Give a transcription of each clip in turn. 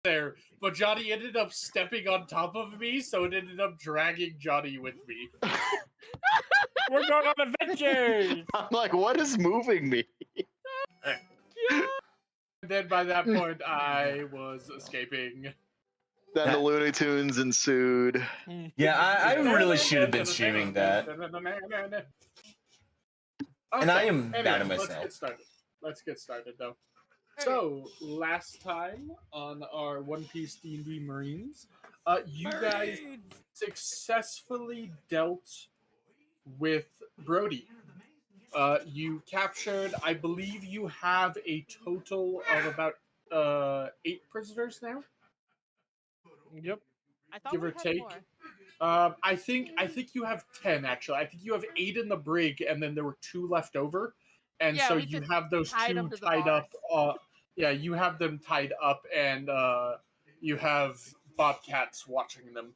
there, but Johnny ended up stepping on top of me, so it ended up dragging Johnny with me. We're going on adventures! I'm like, what is moving me? And then by that point, I was escaping. Then the Looney Tunes ensued. Yeah, I really should have been streaming that. And I am bad at myself. Let's get started, though. So, last time on our One Piece D&D Marines, you guys successfully dealt with Brody. You captured, I believe you have a total of about 8 prisoners now. Yep. I thought Give we or had take. more. I think you have 10 actually. I think you have 8 in the brig, and then there were 2 left over, and Yeah, so we you just have those tied 2 them to the tied up. bars. Yeah, you have them tied up, and you have bobcats watching them.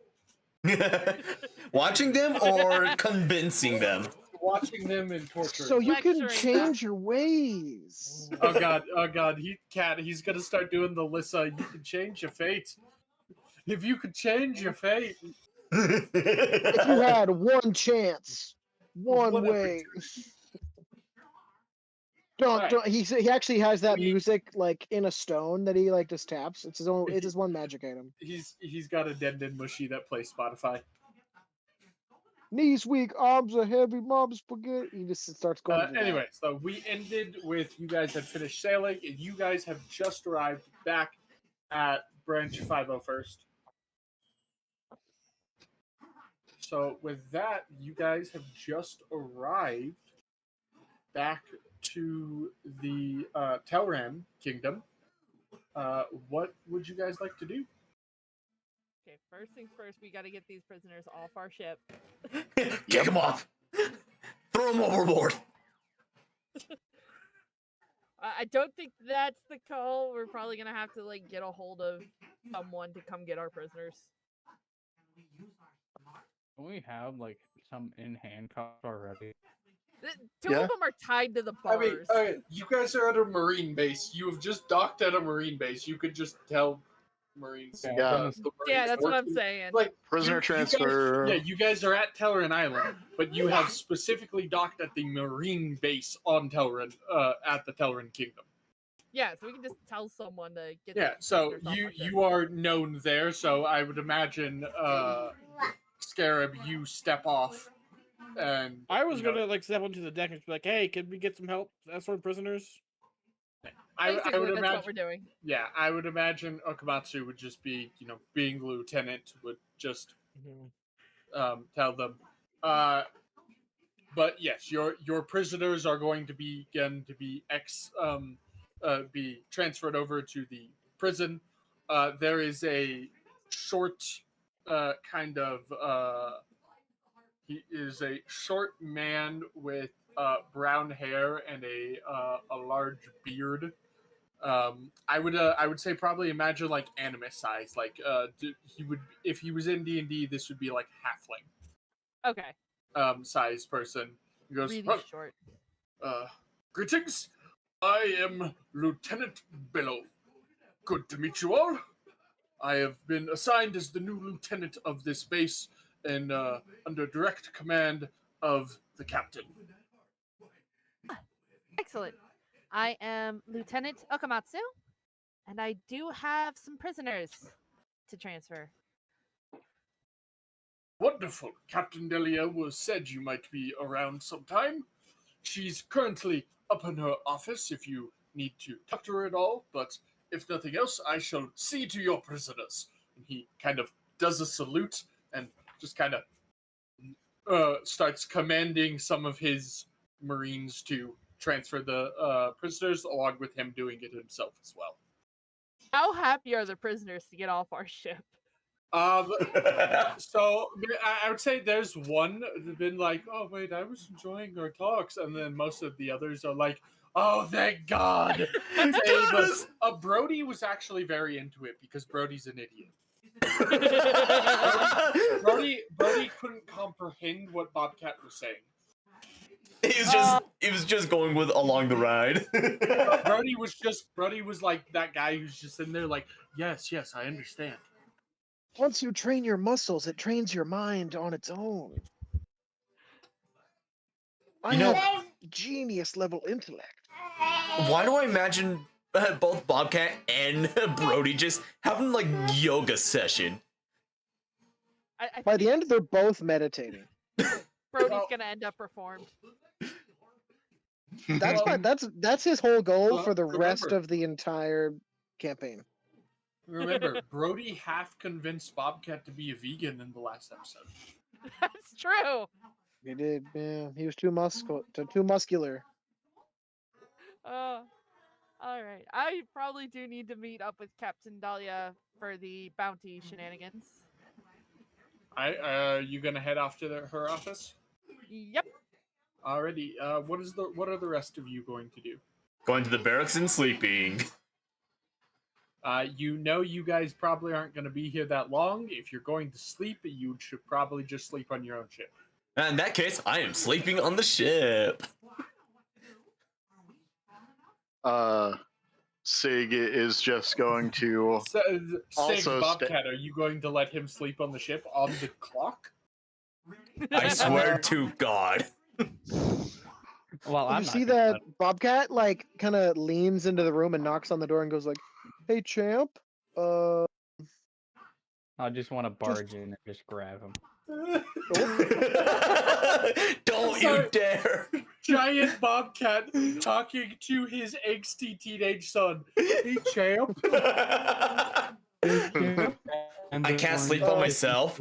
Watching them or convincing them? Watching them and torturing. So you can Lecturing change your ways. Oh god, he's gonna start doing the Lissa, you can change your fate. If you could change your fate. If you had one chance, one Whatever. way. Don't. He actually has that music like in a stone that he like just taps. It's his one magic item. He's got a Denden Mushy that plays Spotify. Knees weak, arms are heavy, mom spaghetti. He just starts going. to that. Anyway, so we ended with you guys had finished sailing, and you guys have just arrived back at Branch 501st. So with that, you guys have just arrived back to the Telran Kingdom. What would you guys like to do? Okay, first things first, we got to get these prisoners off our ship. Kick them off. Throw them overboard. I don't think that's the call. We're probably gonna have to like get a hold of someone to come get our prisoners. Don't we have like some in handcuffs already? Two of them are tied to the bars. I mean, you guys are at a Marine base. You have just docked at a Marine base. You could just tell Marines. Yeah, Yeah, that's what I'm saying. Like Prisoner transfer. You guys are at Telran Island, but you have specifically docked at the Marine base on Telran, at the Telran Kingdom. Yeah, so we can just tell someone to get. Yeah, the so prisoners off our ship. you are known there, so I would imagine, Scarab, you step off, and I was gonna like step onto the deck and be like, "Hey, can we get some help escort prisoners?s?" I Basically, would that's imagine. what we're doing. Yeah, I would imagine Okamatsu would just be, being lieutenant, would just tell them. But yes, your prisoners are going to be be transferred over to the prison. There is a short he is a short man with brown hair and a large beard. I would say probably imagine like anime size. Like he would, if he was in D&D, this would be like halfling Okay. size person. He goes, Really short. greetings. I am Lieutenant Bello. Good to meet you all. I have been assigned as the new lieutenant of this base and under direct command of the captain. Excellent. I am Lieutenant Okamatsu, and I do have some prisoners to transfer. Wonderful. Captain Delia said you might be around sometime. She's currently up in her office if you need to talk to her at all, but if nothing else, I shall see to your prisoners. And he kind of does a salute and just kind of starts commanding some of his Marines to transfer the prisoners, along with him doing it himself as well. How happy are the prisoners to get off our ship? So I would say there's one that's been like, oh wait, I was enjoying our talks, and then most of the others are like, oh thank God. Brody was actually very into it because Brody's an idiot. Brody couldn't comprehend what Bobcat was saying. He was just going with along the ride. Brody was like that guy who's just in there like, yes, I understand. Once you train your muscles, it trains your mind on its own. I You know- have genius level intellect. Why do I imagine both Bobcat and Brody just having like yoga session? I By think the end, they're both meditating. Brody's Well- gonna end up reformed. That's Well, fine. That's his whole goal well, for the rest remember- of the entire campaign. Remember, Brody half convinced Bobcat to be a vegan in the last episode. That's true. He did. Yeah, he was too muscular. All right. I probably do need to meet up with Captain Dahlia for the bounty shenanigans. You gonna head off to her office? Yep. Alrighty. What are the rest of you going to do? Going to the barracks and sleeping. You guys probably aren't going to be here that long. If you're going to sleep, you should probably just sleep on your own ship. In that case, I am sleeping on the ship. Sig is just going to. Sig, Also Bobcat, are you going to let him sleep on the ship on the clock? I swear to God. Well, I'm You not see gonna that let- Bobcat like kind of leans into the room and knocks on the door and goes like, "Hey, champ. I just want to barge in and just grab him. Don't you Sorry. dare. Giant Bobcat talking to his angsty teenage son. Hey, champ. I can't sleep on myself.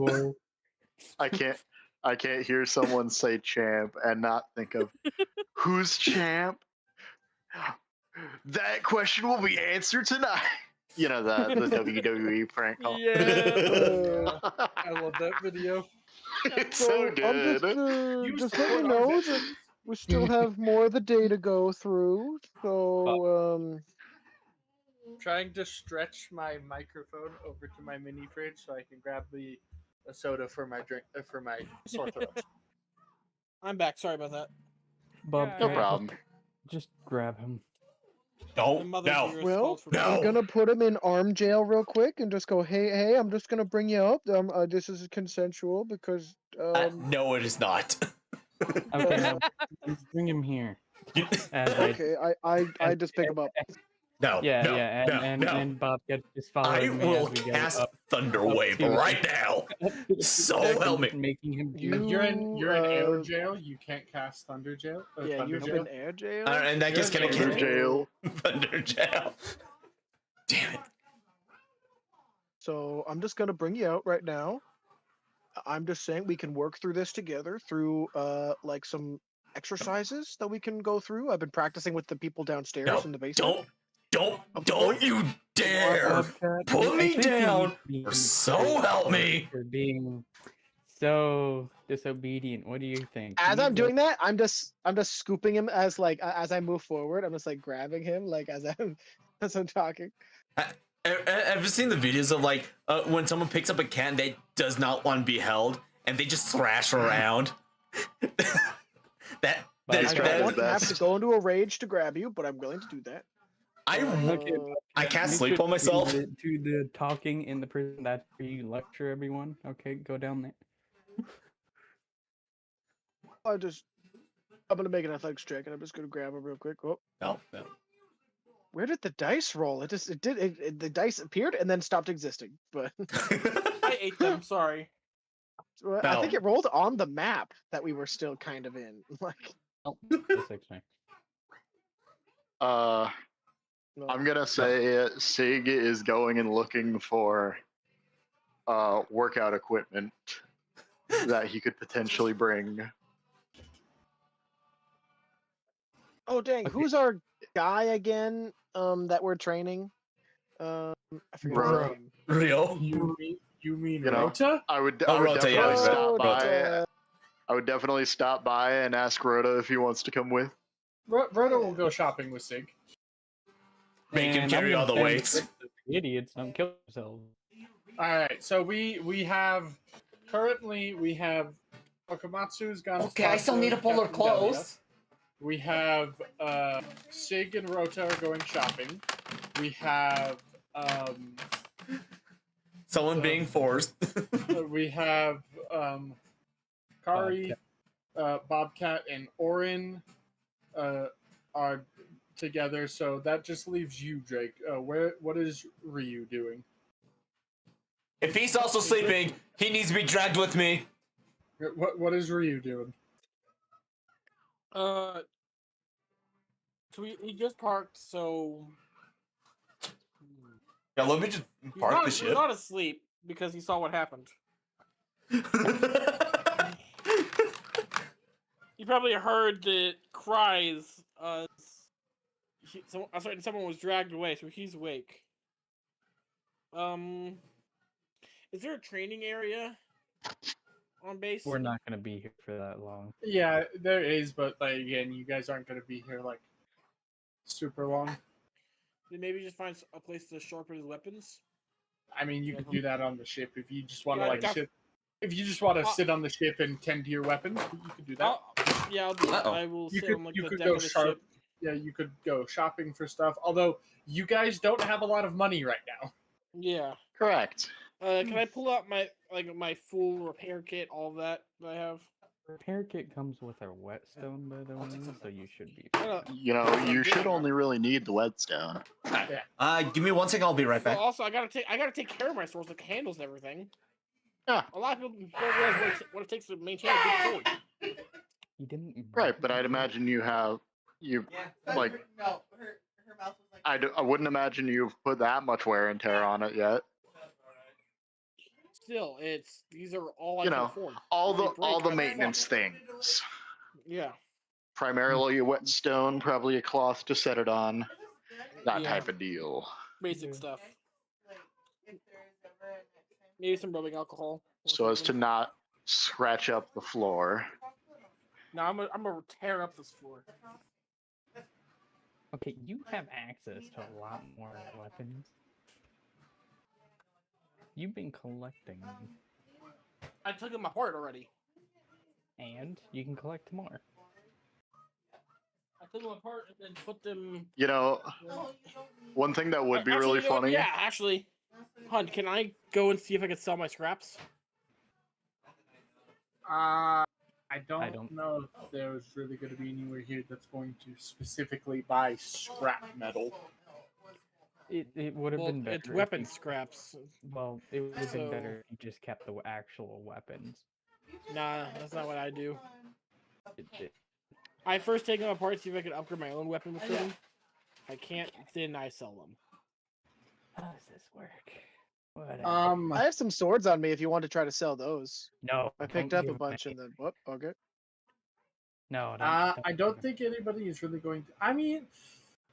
I can't hear someone say champ and not think of who's champ. That question will be answered tonight. You know the WWE prank call. Yeah. I love that video. It's so I'm good. You just let you support our know that veterans. we still have more of the day to go through. So Trying to stretch my microphone over to my mini fridge so I can grab a soda for my drink for my sore throat. I'm back. Sorry about that. Bob, No Yeah. problem. Just grab him. The Don't. mother's No. dearest Well, calls for no. I'm gonna put him in arm jail real quick and just go, hey, I'm just gonna bring you up. This is consensual because No, it is not. Okay, now bring him here. okay, I just pick him up. No. Yeah, no, yeah, no, and no. Bob gets just following I me will as we go cast up Thunderwave to- right now. up to the So deck help and me. making him do You- You're in air uh, jail. You can't cast thunder jail. Yeah, thunder you're jail. in air jail. In that case, can I You're Thunder get jail. Thunder jail? Damn it. So I'm just gonna bring you out right now. I'm just saying we can work through this together through like some exercises that we can go through. I've been practicing with the people downstairs No, in the basement. don't you dare Bobcat, put I me think you down, need to or be so help me. for being so disobedient. What do you think? As You I'm go- doing that, I'm just scooping him as like as I move forward. I'm just like grabbing him like as I'm talking. Have you seen the videos of like when someone picks up a cat that does not want to be held and they just thrash around? that I He's don't trying his want to have to best. go into a rage to grab you, but I'm willing to do that. Okay, I can't make sleep sure on myself. To the talking in the prison, that's where you lecture everyone. Okay, go down there. I'm gonna make an athletics check, and I'm just gonna grab him real quick. Oh, No. where did the dice roll? The dice appeared and then stopped existing. But I ate them. Sorry. I think No. it rolled on the map that we were still kind of in. Like, Oh, the 6 next. no. I'm gonna say Sig is going and looking for workout equipment that he could potentially bring. Oh dang, Okay. who's our guy again? That we're training. I forget Bro. his name. Rio. You mean You know. Rota? I would Rota, yeah, definitely Rota. stop by. Rota. I would definitely stop by and ask Rhoda if he wants to come with. Rota will go shopping with Sig. Make him And carry I'm all the gonna weights. stand with the idiots, don't kill themselves. All right. So we have currently Okamatsu's gone. to Okay, I talk still to need to pull her Captain Delia. clothes. We have Sig and Rota are going shopping. We have Someone being forced. we have Kari, Bobcat, and Orin are together. So that just leaves you, Drake. What is Ryu doing? If he's also sleeping, he needs to be dragged with me. What is Ryu doing? So he just parked, so Yeah, let me just he's park not, the he's ship. not asleep because he saw what happened. He probably heard the cries. Someone was dragged away, so he's awake. Is there a training area on base? We're not gonna be here for that long. Yeah, there is, but like again, you guys aren't going to be here like super long. Then maybe just find a place to sharpen his weapons. I mean, you could do that on the ship if you just want to Yeah, like got- sit. If you just want to sit on the ship and tend to your weapons, you could do that. I'll do that. Uh-oh. I will You sit could on like you the could deck go of the sharp. ship. Yeah, you could go shopping for stuff. Although you guys don't have a lot of money right now. Yeah. Correct. Can I pull out my full repair kit, all of that I have? Repair kit comes with our whetstone, by the way, so you should be. You know, you should only really need the whetstone. Give me 1 second. I'll be right Well, back. also I gotta take care of my swords, like handles and everything. Yeah. A lot of people don't realize what it takes to maintain a good sword. You didn't. Right, but I'd imagine you like. No, her mouth was like. I wouldn't imagine you've put that much wear and tear on it yet. Still, these are all I You can know, afford. all If they the break, all the I'm maintenance fucked. things. Yeah. Primarily a whetstone, probably a cloth to set it on. That Yeah. type of deal. Basic Yeah. stuff. Like, if there's ever a next time. Maybe some rubbing alcohol. or So as to something. not scratch up the floor. No, I'm gonna tear up this floor. Okay, you have access to a lot more weapons. You've been collecting them, I took them apart already. and you can collect more. I took them apart and then put them. You know, one thing that would be Actually, really you know what? funny. Yeah, actually, Hunt, can I go and see if I can sell my scraps? I don't know if there's really going to be anywhere here that's going to specifically buy scrap metal. It would have Well, been better. it's if weapon you- scraps. Well, it would have been So- better if you just kept the actual weapons. Nah, that's not what I do. It, I first take them apart, see if I can upgrade my own weapon with them. If I can't, then I sell them. how does this work? Whatever. I have some swords on me if you want to try to sell those. No, I picked don't up a give bunch me- and then what? Okay. No, I don't think anybody is really going to. I mean,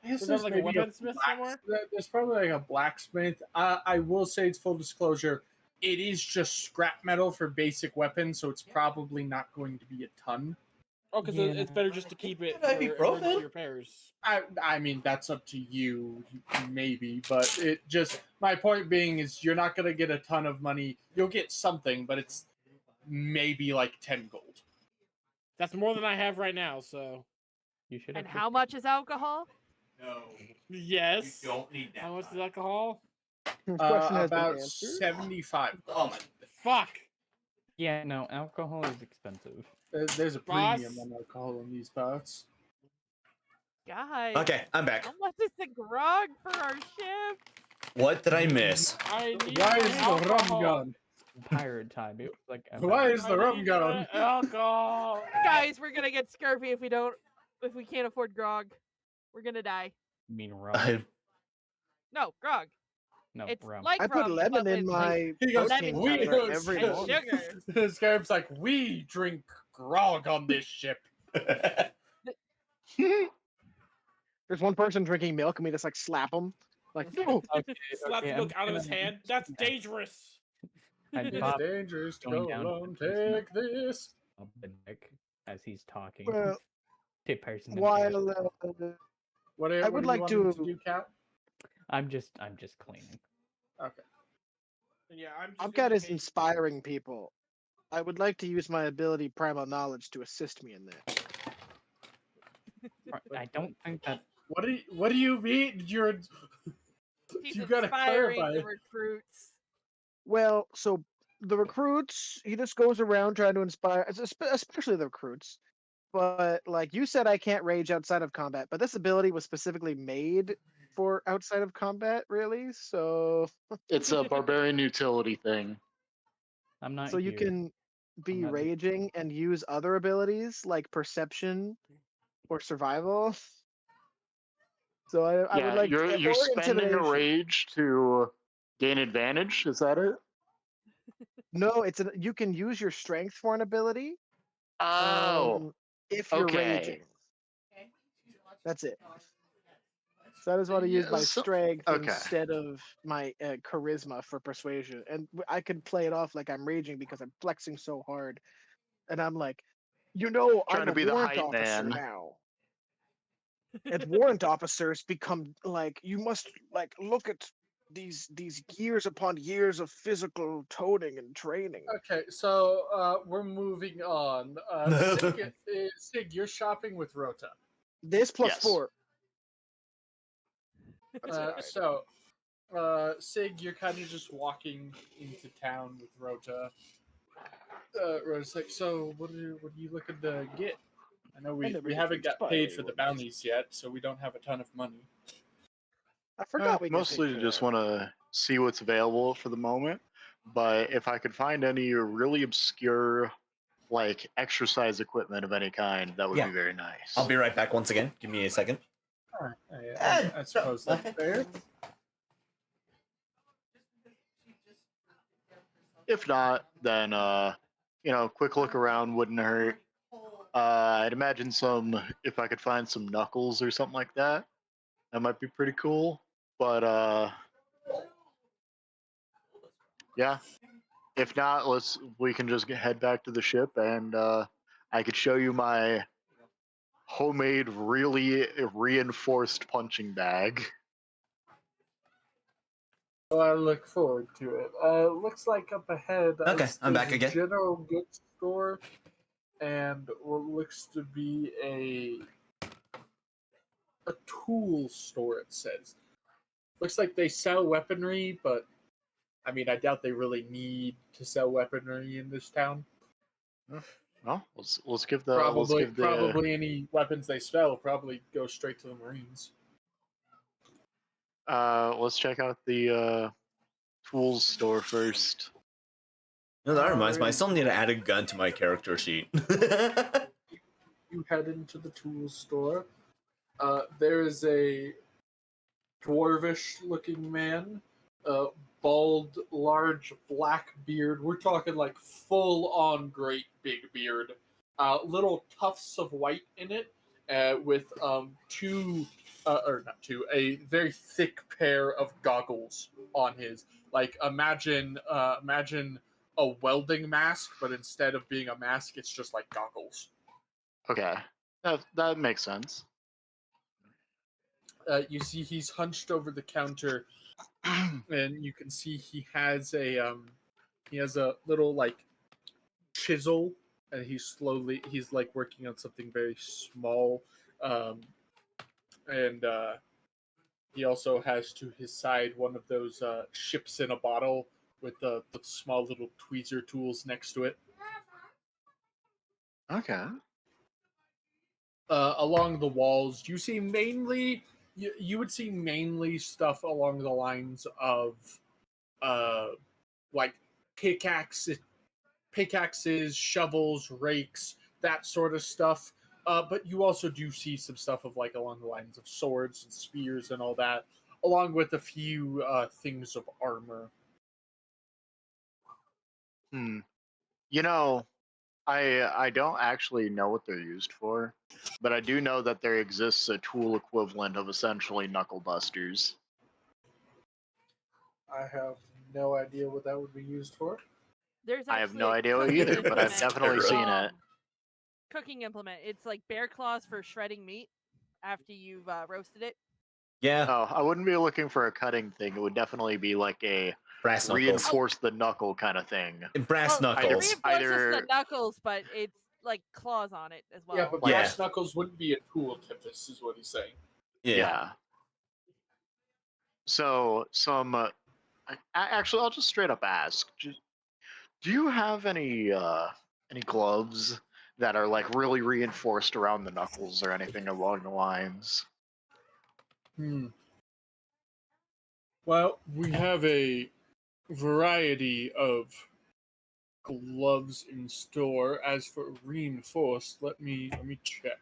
I guess Is there's there like a maybe a weaponsmith somewhere? There's probably like a blacksmith. I will say, it's full disclosure, it is just scrap metal for basic weapons, so it's probably not going to be a ton. Oh, because Yeah. it's better just to keep it Could I for be emergency broken? repairs. I mean, that's up to you, maybe, but it just, my point being is you're not going to get a ton of money. You'll get something, but it's maybe like 10 gold. That's more than I have right now, so. You should. And have how much is alcohol? No. Yes. You don't need that. How much is alcohol? Question has been About answered. 75. Oh my. Fuck! Yeah, no, alcohol is expensive. There's a Boss? premium on alcohol in these parts. Guys. Okay, I'm back. How much is the grog for our ship? What did I miss? I need Why my is the rum alcohol. gone? Pirate time. It was like. Why is the I rum need gone? my Alcohol. Guys, we're gonna get scurvy if we can't afford grog. We're gonna die. You mean rum? No, grog. No, It's rum. like I put rum, lemon but in with, my He goes, protein lemon powder juice every and morning. sugar. Scarab's like, we drink grog on this ship. There's one person drinking milk and we just like slap them. Like, no. Okay, Slap okay, the I'm milk out of his gonna- hand. That's dangerous. I It's pop dangerous to going go down alone. to his Take this. up the neck as he's talking. Well, to person in the while air. What I would like to to- do, Cat? I'm just cleaning. Okay. Yeah, I'm just Bobcat is indicating- inspiring people. I would like to use my ability primal knowledge to assist me in that. I don't think that. What do you mean? He's You gotta inspiring clarify. the recruits. Well, so the recruits, he just goes around trying to inspire, especially the recruits. But like you said, I can't rage outside of combat. But this ability was specifically made for outside of combat, really. So, It's a barbarian utility thing. I'm not so you here. can be not the- raging and use other abilities like perception or survival. So I would Yeah, like you're or spending a intimidation. rage to gain advantage. Is that it? No, you can use your strength for an ability. Oh, If you're okay. raging, that's it. So I just want to use my Yeah, strength okay. instead of my charisma for persuasion, and I can play it off like I'm raging because I'm flexing so hard, and I'm like, Trying I'm to a be the warrant hype officer man. now. And warrant officers become like, you must like look at these years upon years of physical toning and training. Okay, so we're moving on. Sig, you're shopping with Rota. This plus Yes. 4. That's it. So, Sig, you're kind of just walking into town with Rota. Rota's like, so what are you looking to get? I know I never we get to haven't got inspire paid for the anyone. bounties yet, so we don't have a ton of money. I forgot we get Mostly paid just more. want to see what's available for the moment. But if I could find any really obscure, like exercise equipment of any kind, that would Yeah. be very nice. I'll be right back once again. Give me a second. I suppose that's fair. If not, then quick look around wouldn't hurt. I'd imagine if I could find some knuckles or something like that, that might be pretty cool. But yeah, if not, we can just head back to the ship, and I could show you my homemade, really reinforced punching bag. So I look forward to it. Looks like up ahead. Okay, I'm there's back a again. General goods store, and what looks to be a tool store. It says. Looks like they sell weaponry, but I mean, I doubt they really need to sell weaponry in this town. Well, let's give the Probably any weapons they sell probably go straight to the Marines. let's check out the tools store first. No, that reminds me. I still need to add a gun to my character sheet. You head into the tools store. There is a dwarvish-looking man, bald, large, black beard. We're talking like full-on great big beard. Little tufts of white in it, with a very thick pair of goggles on his. Like imagine a welding mask, but instead of being a mask, it's just like goggles. Okay, that makes sense. You see, he's hunched over the counter, and you can see he has a little like chisel, and he's like working on something very small, and he also has to his side one of those ships in a bottle with the small little tweezer tools next to it. Okay. Along the walls, you see mainly you would see mainly stuff along the lines of like pickaxes, shovels, rakes, that sort of stuff. But you also do see some stuff of like along the lines of swords and spears and all that, along with a few things of armor. You know, I don't actually know what they're used for, but I do know that there exists a tool equivalent of essentially knuckle busters. I have no idea what that would be used for. There's I have actually no a idea what cooking either, but I've implement, definitely seen it. Cooking implement. It's like bear claws for shredding meat after you've roasted it. Yeah, Oh, I wouldn't be looking for a cutting thing. It would definitely be like a brass knuckles. reinforce the knuckle kind of thing. Brass Well, knuckles. It reinforces Either- the knuckles, but it's like claws on it as well. Yeah, but Yeah. brass knuckles wouldn't be a tool tip. This is what he's saying. Yeah. So some. Actually, I'll just straight up ask. Do you have any gloves that are like really reinforced around the knuckles or anything along the lines? Well, we have a variety of gloves in store. As for reinforced, let me check.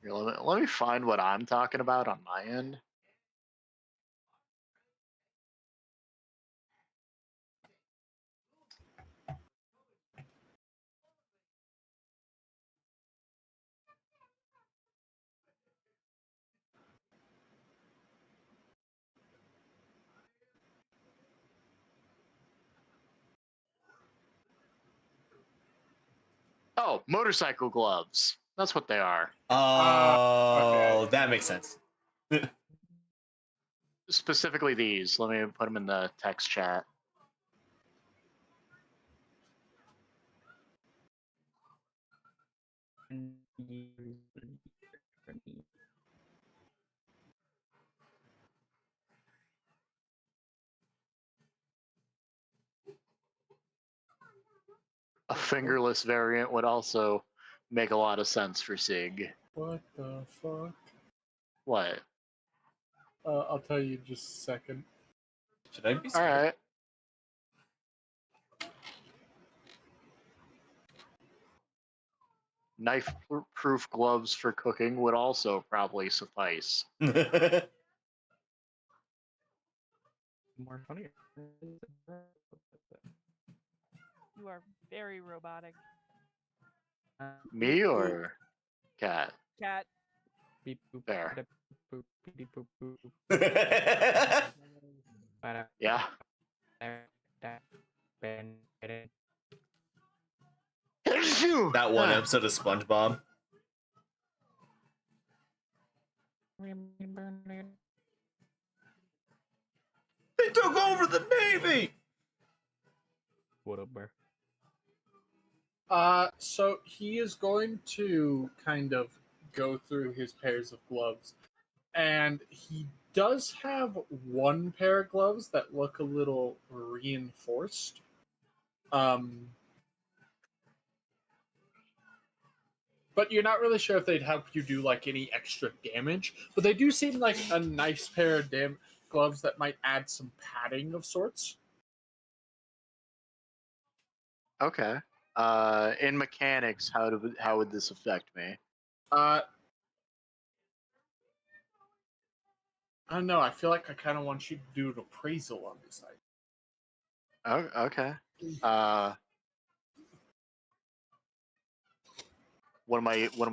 Here, let me find what I'm talking about on my end. Oh, motorcycle gloves. That's what they are. Oh, okay. that makes sense. Specifically these. Let me put them in the text chat. A fingerless variant would also make a lot of sense for Sig. What the fuck? What? I'll tell you in just a second. Should I be All scared? right. Knife-proof gloves for cooking would also probably suffice. More funny. You are very robotic, Me or Cat? cat. Beep, boop, There. bada, boop, beep, boop, boop, bada, Yeah. da, da, ben, bada. That one episode of SpongeBob. They took over the Navy. What up, bear? So he is going to kind of go through his pairs of gloves, and he does have one pair of gloves that look a little reinforced. But you're not really sure if they'd help you do like any extra damage. But they do seem like a nice pair of gloves that might add some padding of sorts. Okay. In mechanics, how would this affect me? I don't know. I feel like I kind of want you to do an appraisal on this item. Oh, okay. What am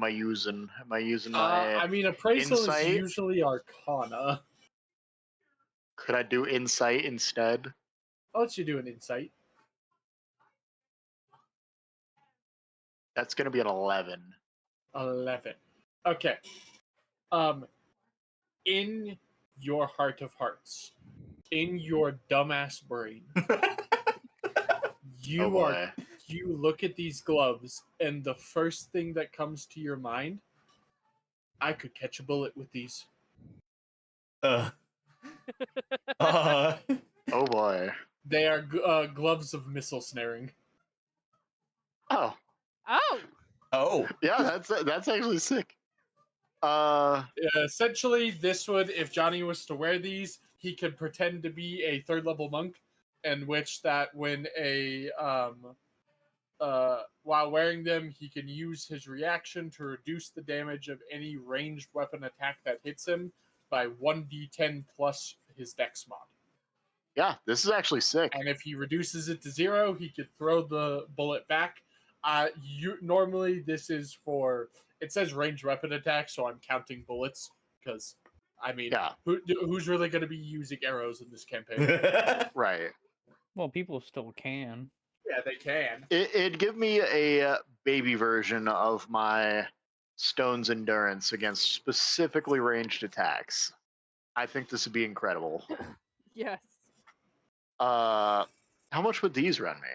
I using? Am I using my I mean, appraisal insight? is usually Arcana. Could I do insight instead? I'll let you do an insight. That's gonna be an 11. 11. Okay. In your heart of hearts, in your dumbass brain, you Oh are boy. you look at these gloves, and the first thing that comes to your mind, I could catch a bullet with these. Oh boy. They are gloves of missile snaring. Oh. Oh, Oh. Yeah, that's actually sick. Essentially, this would, if Johnny was to wear these, he could pretend to be a third level monk, in which that when while wearing them, he can use his reaction to reduce the damage of any ranged weapon attack that hits him by 1d10 plus his dex mod. Yeah, this is actually sick. And if he reduces it to 0, he could throw the bullet back. Normally this is for, it says ranged weapon attack, so I'm counting bullets because I mean, Yeah. who's really going to be using arrows in this campaign? Right. Well, people still can. Yeah, they can. It'd give me a baby version of my Stone's Endurance against specifically ranged attacks. I think this would be incredible. yes. How much would these run me?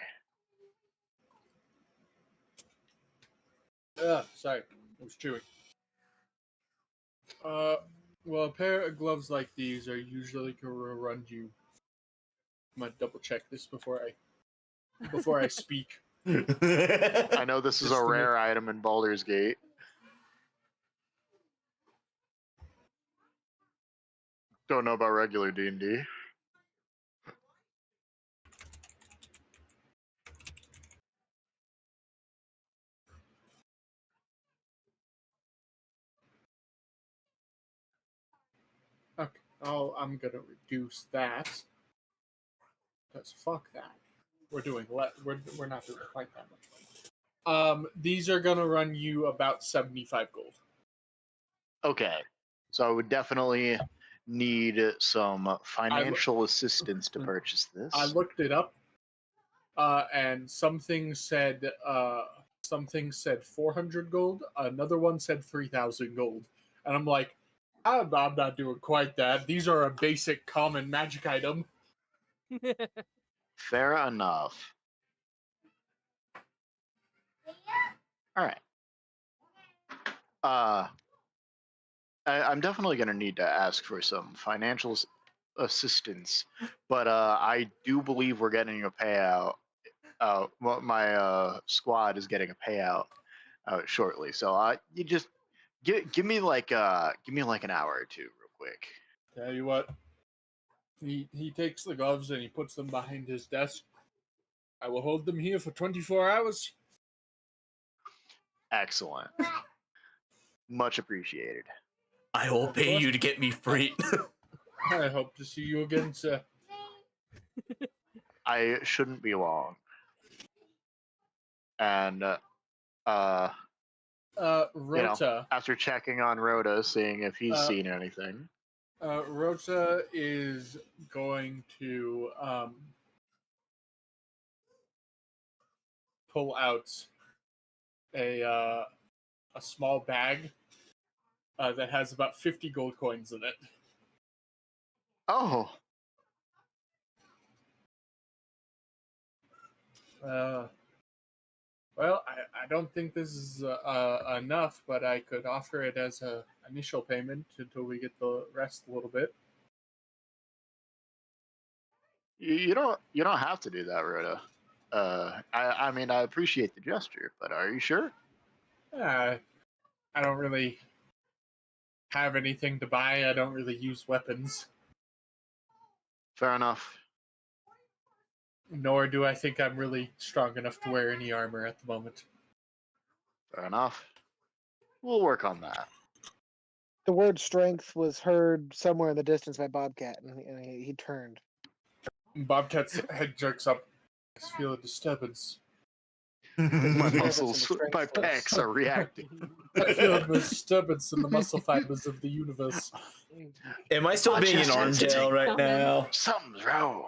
Sorry, I was chewing. Well, a pair of gloves like these are usually gonna run you. I'm gonna double check this before I speak. I know this is Just a to make- rare item in Baldur's Gate. Don't know about regular D&D. Okay. Oh, I'm gonna reduce that. Cause fuck that. We're not doing quite that much. These are gonna run you about 75 gold. Okay, so I would definitely need some financial assistance to purchase this. I looked it up, and something said 400 gold. Another one said 3,000 gold, and I'm like, I'm not doing quite that. These are a basic common magic item. Fair enough. All right. I'm definitely going to need to ask for some financial assistance, but I do believe we're getting a payout. Well, my squad is getting a payout shortly, so you just give me like an hour or two, real quick. Tell you what, he takes the gloves and he puts them behind his desk. I will hold them here for 24 hours. Excellent. Much appreciated. I will Of pay course. you to get me free. I hope to see you again, sir. I shouldn't be long. And Rota. after checking on Rhoda, seeing if he's seen anything. Rota is going to pull out a small bag that has about 50 gold coins in it. Oh, Well, I don't think this is enough, but I could offer it as an initial payment until we get the rest a little bit. you don't have to do that, Rhoda. I mean, I appreciate the gesture, but are you sure? I don't really have anything to buy. I don't really use weapons. Fair enough. Nor do I think I'm really strong enough to wear any armor at the moment. Fair enough. We'll work on that. The word strength was heard somewhere in the distance by Bobcat, and he turned. Bobcat's head jerks up. I feel a disturbance. My Disturbance in the muscles, strength my force. pecs are reacting. I feel a disturbance in the muscle fibers of the universe. Am I still My being in chest arm is jail right Coming. now? Something's wrong.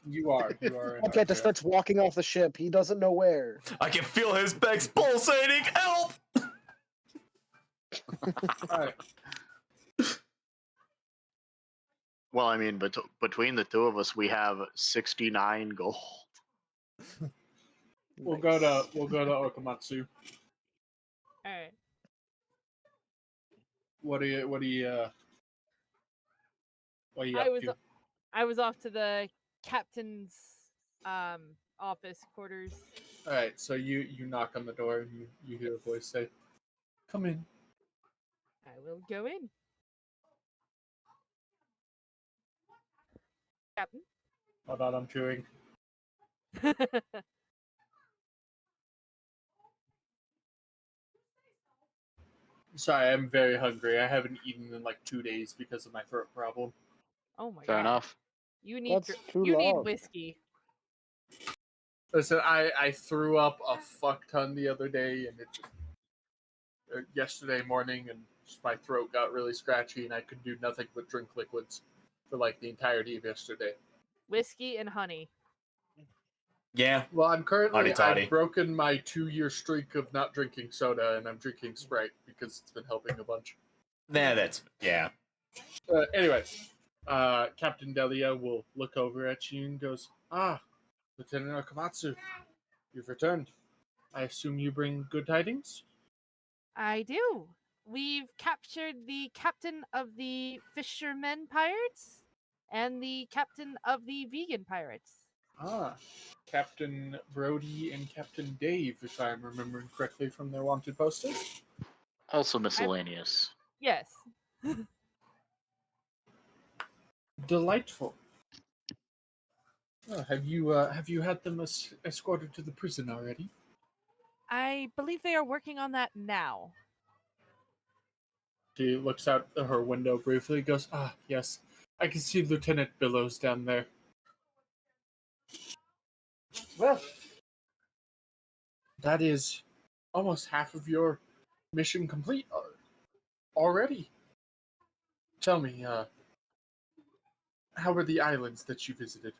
You are. In Bobcat our just starts walking off the ship. He doesn't know where. I can feel his pecs pulsating. Help! Alright. Well, I mean, between the two of us, we have 69 gold. We'll go to Okamatsu. Alright. What are you I up was to? I was off to the captain's office quarters. Alright, so you knock on the door and you hear a voice say, "Come in." I will go in. Captain. Hold on, I'm chewing. Sorry, I'm very hungry. I haven't eaten in like 2 days because of my throat problem. Oh my Fair god. enough. You need That's too you need long. whiskey. Listen, I threw up a fuck ton the other day, and it just yesterday morning, and just my throat got really scratchy, and I could do nothing but drink liquids for like the entirety of yesterday. Whiskey and honey. Yeah. Well, I'm currently Hotty-toddy. I've broken my 2-year streak of not drinking soda, and I'm drinking Sprite because it's been helping a bunch. Nah, that's yeah. Anyway, Captain Delia will look over at you and goes, "Ah, Lieutenant Okamatsu, you've returned. I assume you bring good tidings?" I do. We've captured the captain of the fishermen pirates and the captain of the vegan pirates. Ah, Captain Brody and Captain Dave, if I'm remembering correctly from their wanted posters. Also miscellaneous. Yes. Delightful. Oh, have you had them escorted to the prison already? I believe they are working on that now. She looks out her window briefly, goes, "Ah, yes, I can see Lieutenant Billows down there." Well, that is almost half of your mission complete already. Tell me, how were the islands that you visited?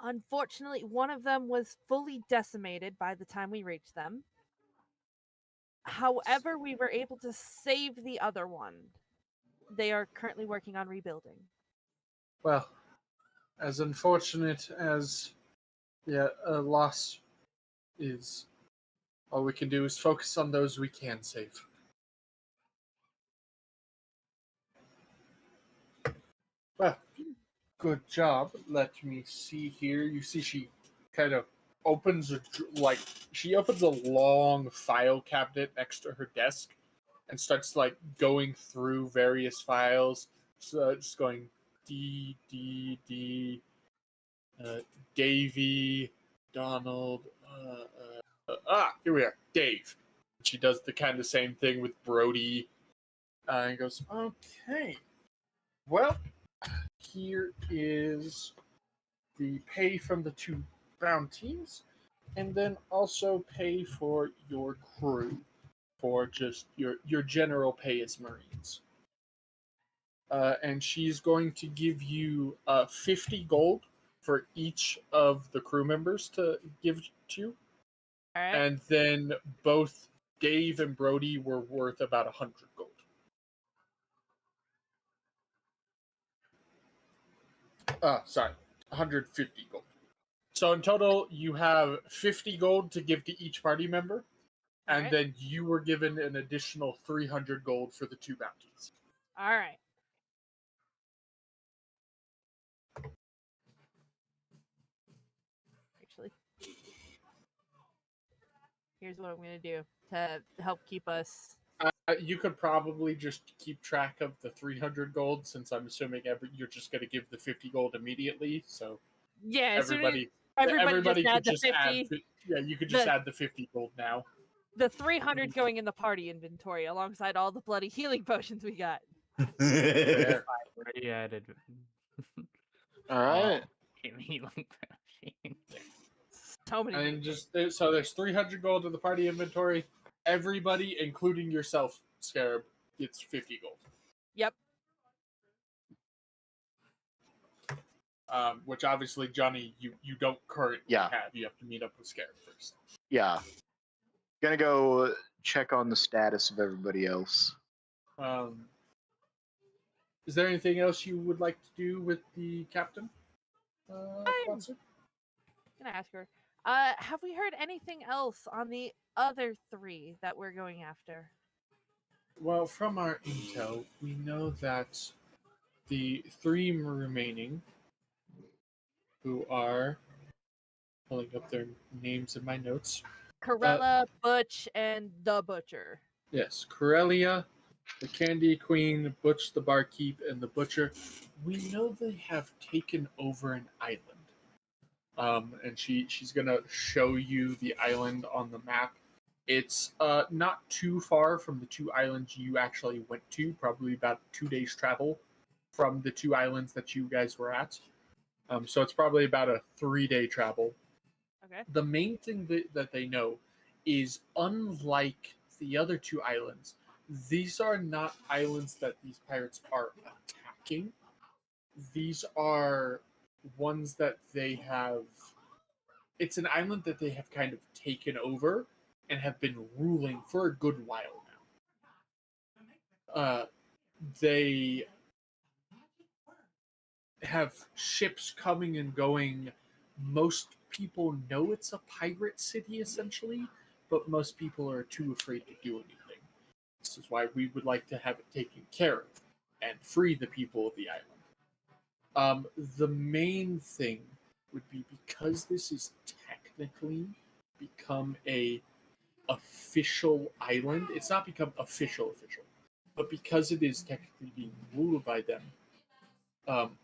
Unfortunately, one of them was fully decimated by the time we reached them. However, we were able to save the other one. They are currently working on rebuilding. Well, as unfortunate as a loss is, all we can do is focus on those we can save. Well, good job. Let me see here. You see, she kind of opens she opens a long file cabinet next to her desk and starts going through various files. So just going D, Davy, Donald. Here we are, Dave. She does the kind of same thing with Brody, and goes, "Okay, well, here is the pay from the two bounties, and then also pay for your crew, for just your general pay as Marines." And she's going to give you 50 gold for each of the crew members to give to you. All right. And then both Dave and Brody were worth about 100 gold. Sorry, 150 gold. So in total, you have 50 gold to give to each party member, and Alright. then you were given an additional 300 gold for the two bounties. All right. Actually, here's what I'm going to do to help keep us. You could probably just keep track of the 300 gold, since I'm assuming you're just going to give the 50 gold immediately. So Yeah, as soon as everybody just could add the just 50. add. Yeah, you could just the- add the 50 gold now. The 300 going in the party inventory alongside all the bloody healing potions we got. There. Already added. All right. Healing potion. So many. And so there's 300 gold in the party inventory. Everybody, including yourself, Scarab, gets 50 gold. Yep. Which obviously, Johnny, you don't currently have. You have to meet up with Scarab first. Yeah. Gonna go check on the status of everybody else. Is there anything else you would like to do with the captain? I'm gonna ask her. Have we heard anything else on the other three that we're going after? Well, from our intel, we know that the three remaining, who are pulling up their names in my notes. Corella, Butch, and the Butcher. Yes, Corellia, the Candy Queen, Butch the Barkeep, and the Butcher. We know they have taken over an island. And she's gonna show you the island on the map. It's not too far from the two islands you actually went to, probably about 2 days travel from the two islands that you guys were at. So it's probably about a 3-day travel. Okay. The main thing that they know is, unlike the other two islands, these are not islands that these pirates are attacking. These are ones that they have. It's an island that they have kind of taken over and have been ruling for a good while now. They have ships coming and going. Most people know it's a pirate city, essentially, but most people are too afraid to do anything. This is why we would like to have it taken care of and free the people of the island. The main thing would be because this is technically become a official island. It's not become official, but because it is technically being ruled by them, um,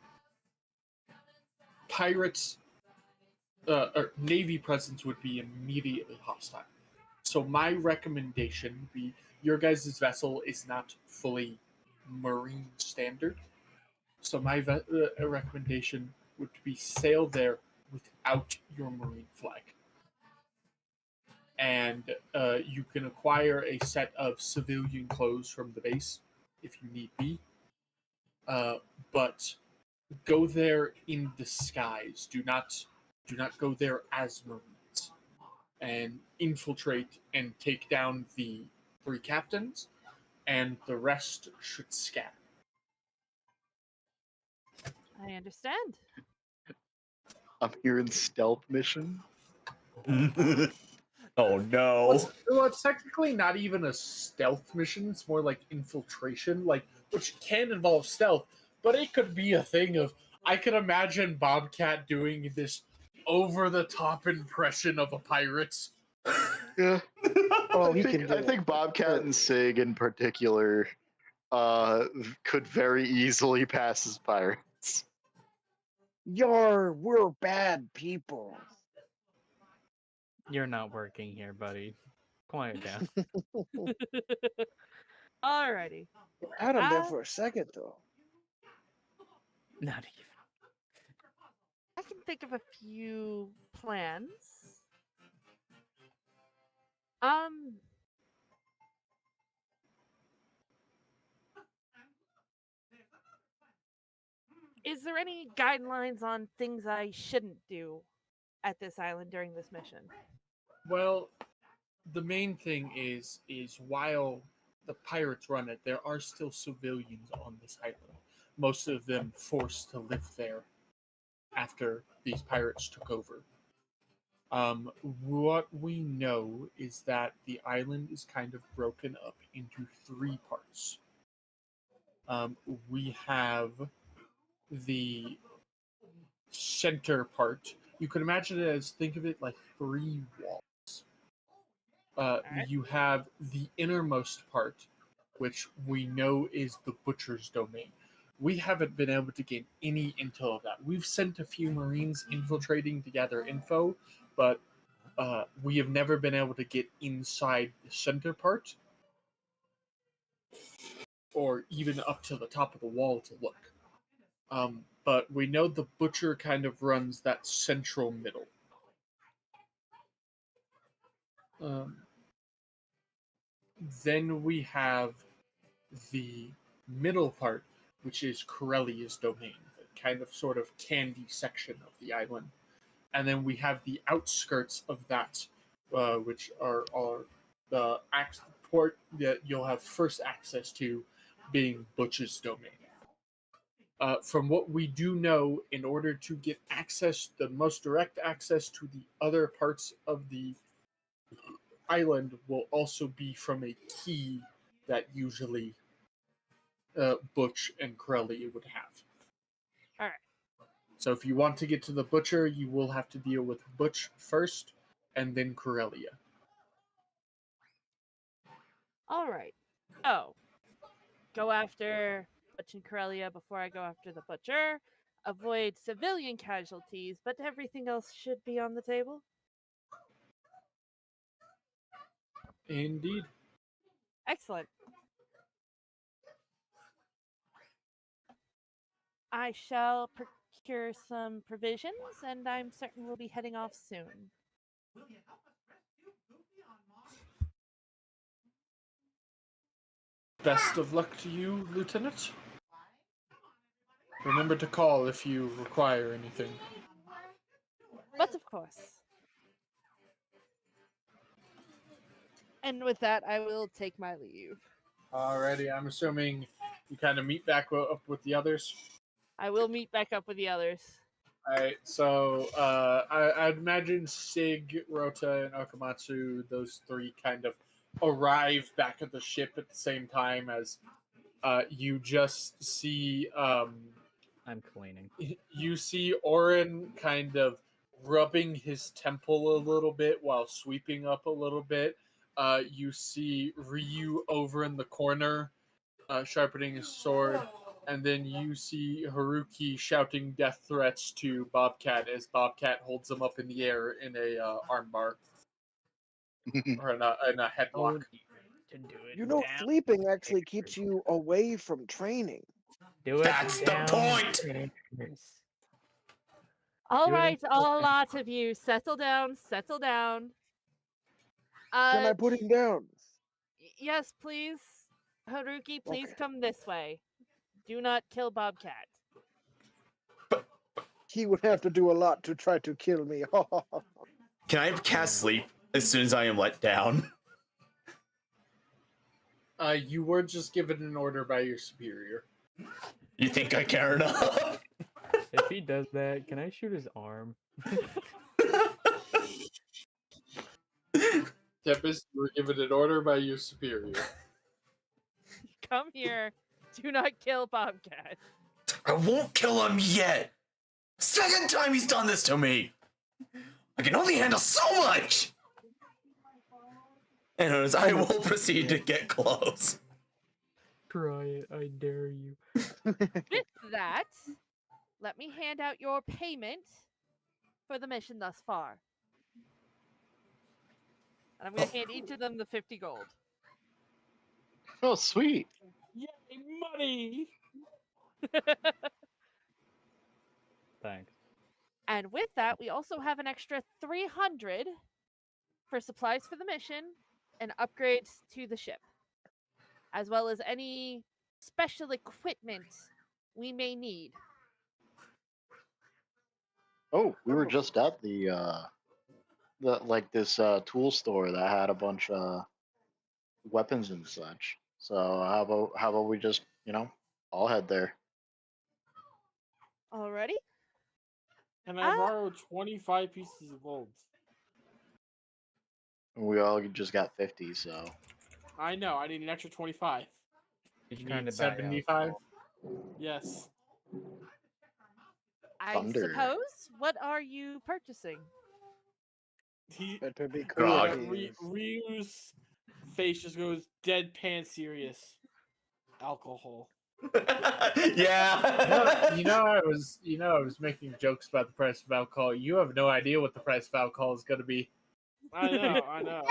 pirates or navy presence would be immediately hostile. So my recommendation would be your guys' vessel is not fully marine standard. So my recommendation would be sail there without your marine flag. And you can acquire a set of civilian clothes from the base if you need be. But go there in disguise. Do not go there as Marines. And infiltrate and take down the 3 captains, and the rest should scatter. I understand. I'm hearing stealth mission. Oh no. Well, it's technically not even a stealth mission. It's more like infiltration, which can involve stealth, but it could be a thing of. I could imagine Bobcat doing this over-the-top impression of a pirate. Yeah. Oh, I he think, can do I it. think Bobcat and Sig in particular could very easily pass as pirates. We're bad people. You're not working here, buddy. Quiet down. Alrighty. I had him there Uh, for a second, though. Not even. I can think of a few plans. Um, is there any guidelines on things I shouldn't do at this island during this mission? Well, the main thing is while the pirates run it, there are still civilians on this island. Most of them forced to live there after these pirates took over. What we know is that the island is kind of broken up into 3 parts. We have the center part. You can imagine it as, think of it like 3 walls. Alright. You have the innermost part, which we know is the butcher's domain. We haven't been able to get any intel of that. We've sent a few Marines infiltrating to gather info, but we have never been able to get inside the center part, or even up to the top of the wall to look. But we know the butcher kind of runs that central middle. Then we have the middle part, which is Corellia's domain, the kind of sort of candy section of the island. And then we have the outskirts of that, which are the port that you'll have first access to, being Butch's domain. From what we do know, in order to get access, the most direct access to the other parts of the island will also be from a key that usually Butch and Corellia would have. Alright. So if you want to get to the butcher, you will have to deal with Butch first, and then Corellia. Alright. So, go after Butch and Corellia before I go after the butcher. Avoid civilian casualties, but everything else should be on the table. Indeed. Excellent. I shall procure some provisions, and I'm certain we'll be heading off soon. Best of luck to you, Lieutenant. Remember to call if you require anything. But of course. And with that, I will take my leave. Alrighty, I'm assuming you kind of meet back up with the others. I will meet back up with the others. Alright, so I'd imagine Sig, Rota, and Akamatsu, those three kind of arrive back at the ship at the same time as you just see I'm cleaning. you see Orin kind of rubbing his temple a little bit while sweeping up a little bit. You see Ryu over in the corner sharpening his sword. And then you see Haruki shouting death threats to Bobcat as Bobcat holds him up in the air in a armbar or in a headlock. To do it You know, down. sleeping actually keeps you away from training. Do it That's the point! downstairs. All Do it right, in- a lot of you, settle down, settle down. Can I put him down? Yes, please. Haruki, please Okay. come this way. Do not kill Bobcat. He would have to do a lot to try to kill me. Can I cast sleep as soon as I am let down? You were just given an order by your superior. You think I care enough? If he does that, can I shoot his arm? Tempest, you were given an order by your superior. Come here. Do not kill Bobcat. I won't kill him yet. Second time he's done this to me. I can only handle so much. Anyways, I will proceed to get close. Try it, I dare you. With that, let me hand out your payment for the mission thus far. And I'm going to hand each of them the 50 gold. Oh, sweet. Yay, money! Thanks. And with that, we also have an extra 300 for supplies for the mission and upgrades to the ship, as well as any special equipment we may need. Oh, we were just at the this tool store that had a bunch of weapons and such. So how about we just all head there? Alrighty? And I borrowed 25 pieces of gold. We all just got 50, so I know, I need an extra 25. He's You trying need to buy 75? alcohol. Yes. I Thunder. suppose. What are you purchasing? He, Better be Grog. clear. Ryu's face just goes deadpan serious. Alcohol. Yeah. I was making jokes about the price of alcohol. You have no idea what the price of alcohol is going to be. I know.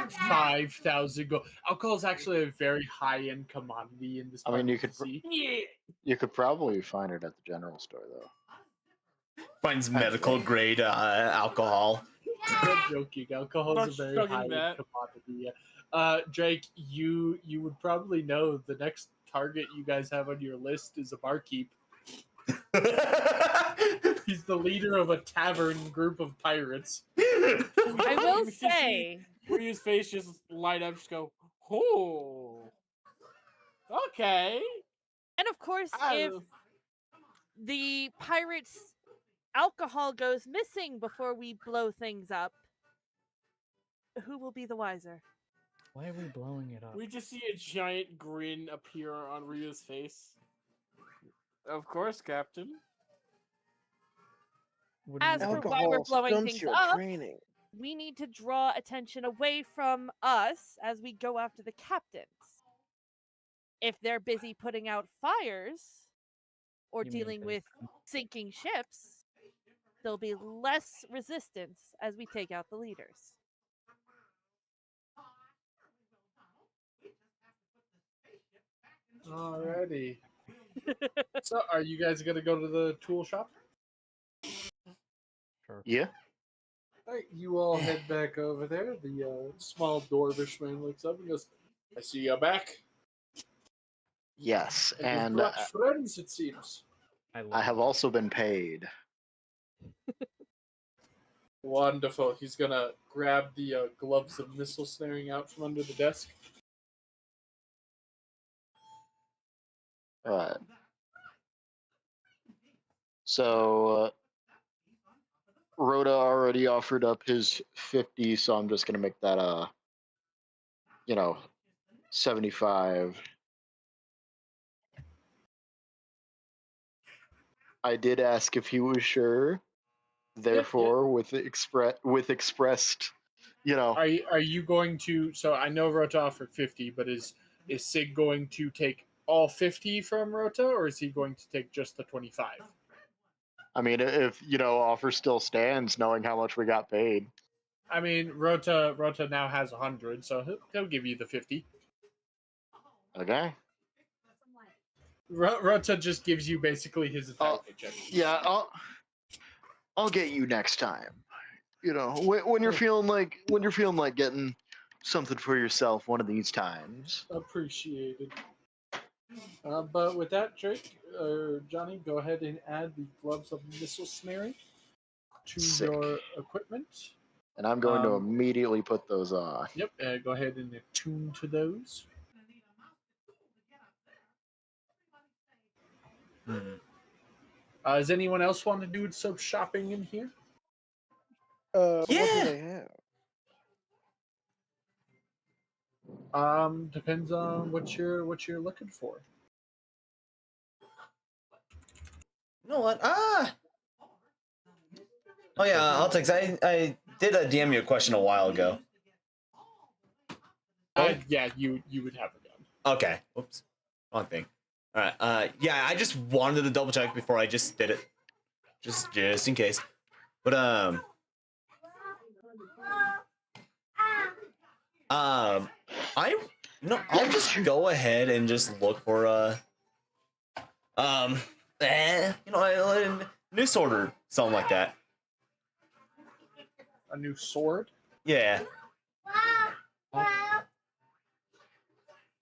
5,000 gold. Alcohol is actually a very high-end commodity in this I mean, part you of could the sea. you could probably find it at the general store though. Finds medical grade alcohol. I'm joking. Alcohol Not is a very chugging high-end that. commodity. Drake, you would probably know the next target you guys have on your list is a barkeep. He's the leader of a tavern group of pirates. I will You just see say, Ryu's face just light up, just go, oh. Okay. and of course, if Oh. the pirates' alcohol goes missing before we blow things up, who will be the wiser? Why are we blowing it up? We just see a giant grin appear on Ryu's face. Of course, Captain. What do you As for want? why we're Alcohol blowing stunts things your up, training. we need to draw attention away from us as we go after the captains. If they're busy putting out fires or You mean dealing with sinking ships, there'll be less resistance as we take out the leaders. Alrighty. So, are you guys gonna go to the tool shop? Sure. Yeah. Alright, you all head back over there. The small dwarvish man looks up and goes, "I see you're back. Yes, And and you've brought friends, it seems." I have also been paid. Wonderful. He's gonna grab the gloves of missile snaring out from under the desk. So Rhoda already offered up his 50, so I'm just gonna make that 75. I did ask if he was sure. Therefore, with expressed, Are you going to? So I know Rota offered 50, but is Sig going to take all 50 from Rota, or is he going to take just the 25? I mean, if offer still stands, knowing how much we got paid. I mean, Rota now has 100, so he'll give you the 50. Okay. Rota just gives you basically his entire paycheck. Yeah, I'll get you next time. When you're feeling like getting something for yourself one of these times. Appreciated. But with that, Drake or Johnny, go ahead and add the gloves of missile snaring to Sick. your equipment. And I'm going to immediately put those on. Yep. Go ahead and attune to those. Does anyone else want to do some shopping in here? What do Yeah. they have? Depends on what you're looking for. You know what? Oh yeah, I'll text. I did DM you a question a while ago. Yeah, you would have a gun. Okay. Whoops. Wrong thing. All right. Yeah, I just wanted to double check before I just did it, just in case. But I'll just go ahead and just look for a new sword or something like that. A new sword? Yeah.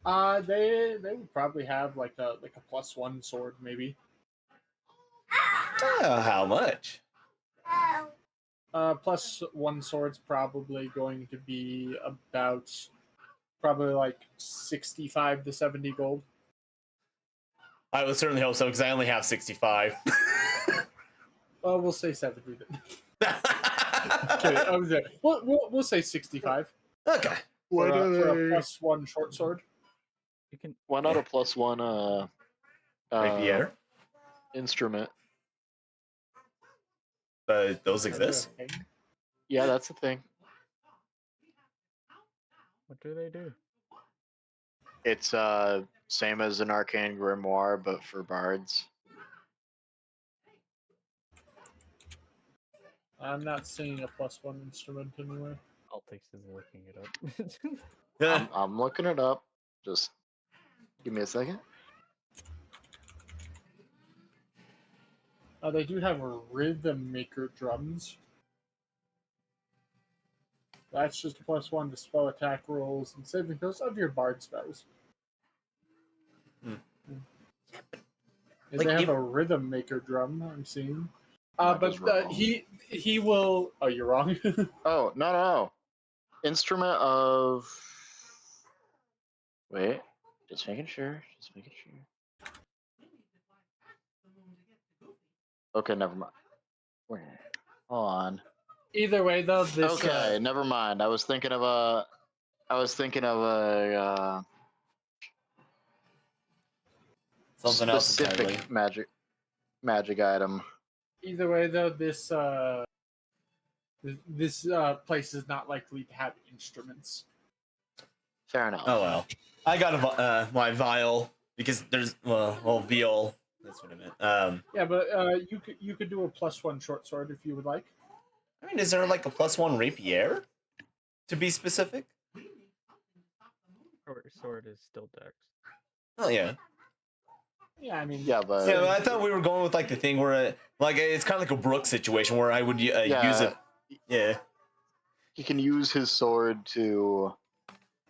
They would probably have like a +1 sword maybe. How much? +1 sword's probably going to be about probably like 65 to 70 gold. I would certainly hope so because I only have 65. Well, we'll say 70 then. Okay, I was there. We'll say 65. Okay. For a +1 short sword. You can. Why not a +1 Rapier? instrument? Those exist? Yeah, that's the thing. What do they do? It's same as an arcane grimoire, but for bards. I'm not seeing a +1 instrument anywhere. Altix is looking it up. I'm looking it up. Just give me a second. They do have a rhythm maker drums. That's just a +1 to spell attack rolls and saving throws of your bard spells. Like, they have a rhythm maker drum, I'm seeing. But he will. Oh, you're wrong. Oh, no. Instrument of. Wait, just making sure. Okay, never mind. Hold on. Either way, though, this. Okay, never mind. I was thinking of a something else specific entirely. magic item. Either way, though, this place is not likely to have instruments. Fair enough. Oh well. I got my vial because there's viol. That's what I meant. Yeah, but you could do a +1 short sword if you would like. I mean, is there like a +1 rapier? To be specific? Sword is still dex. Oh yeah. Yeah, I mean. Yeah, but Yeah, I thought we were going with like the thing where like it's kind of like a Brook situation where I would use it. Yeah. He can use his sword to.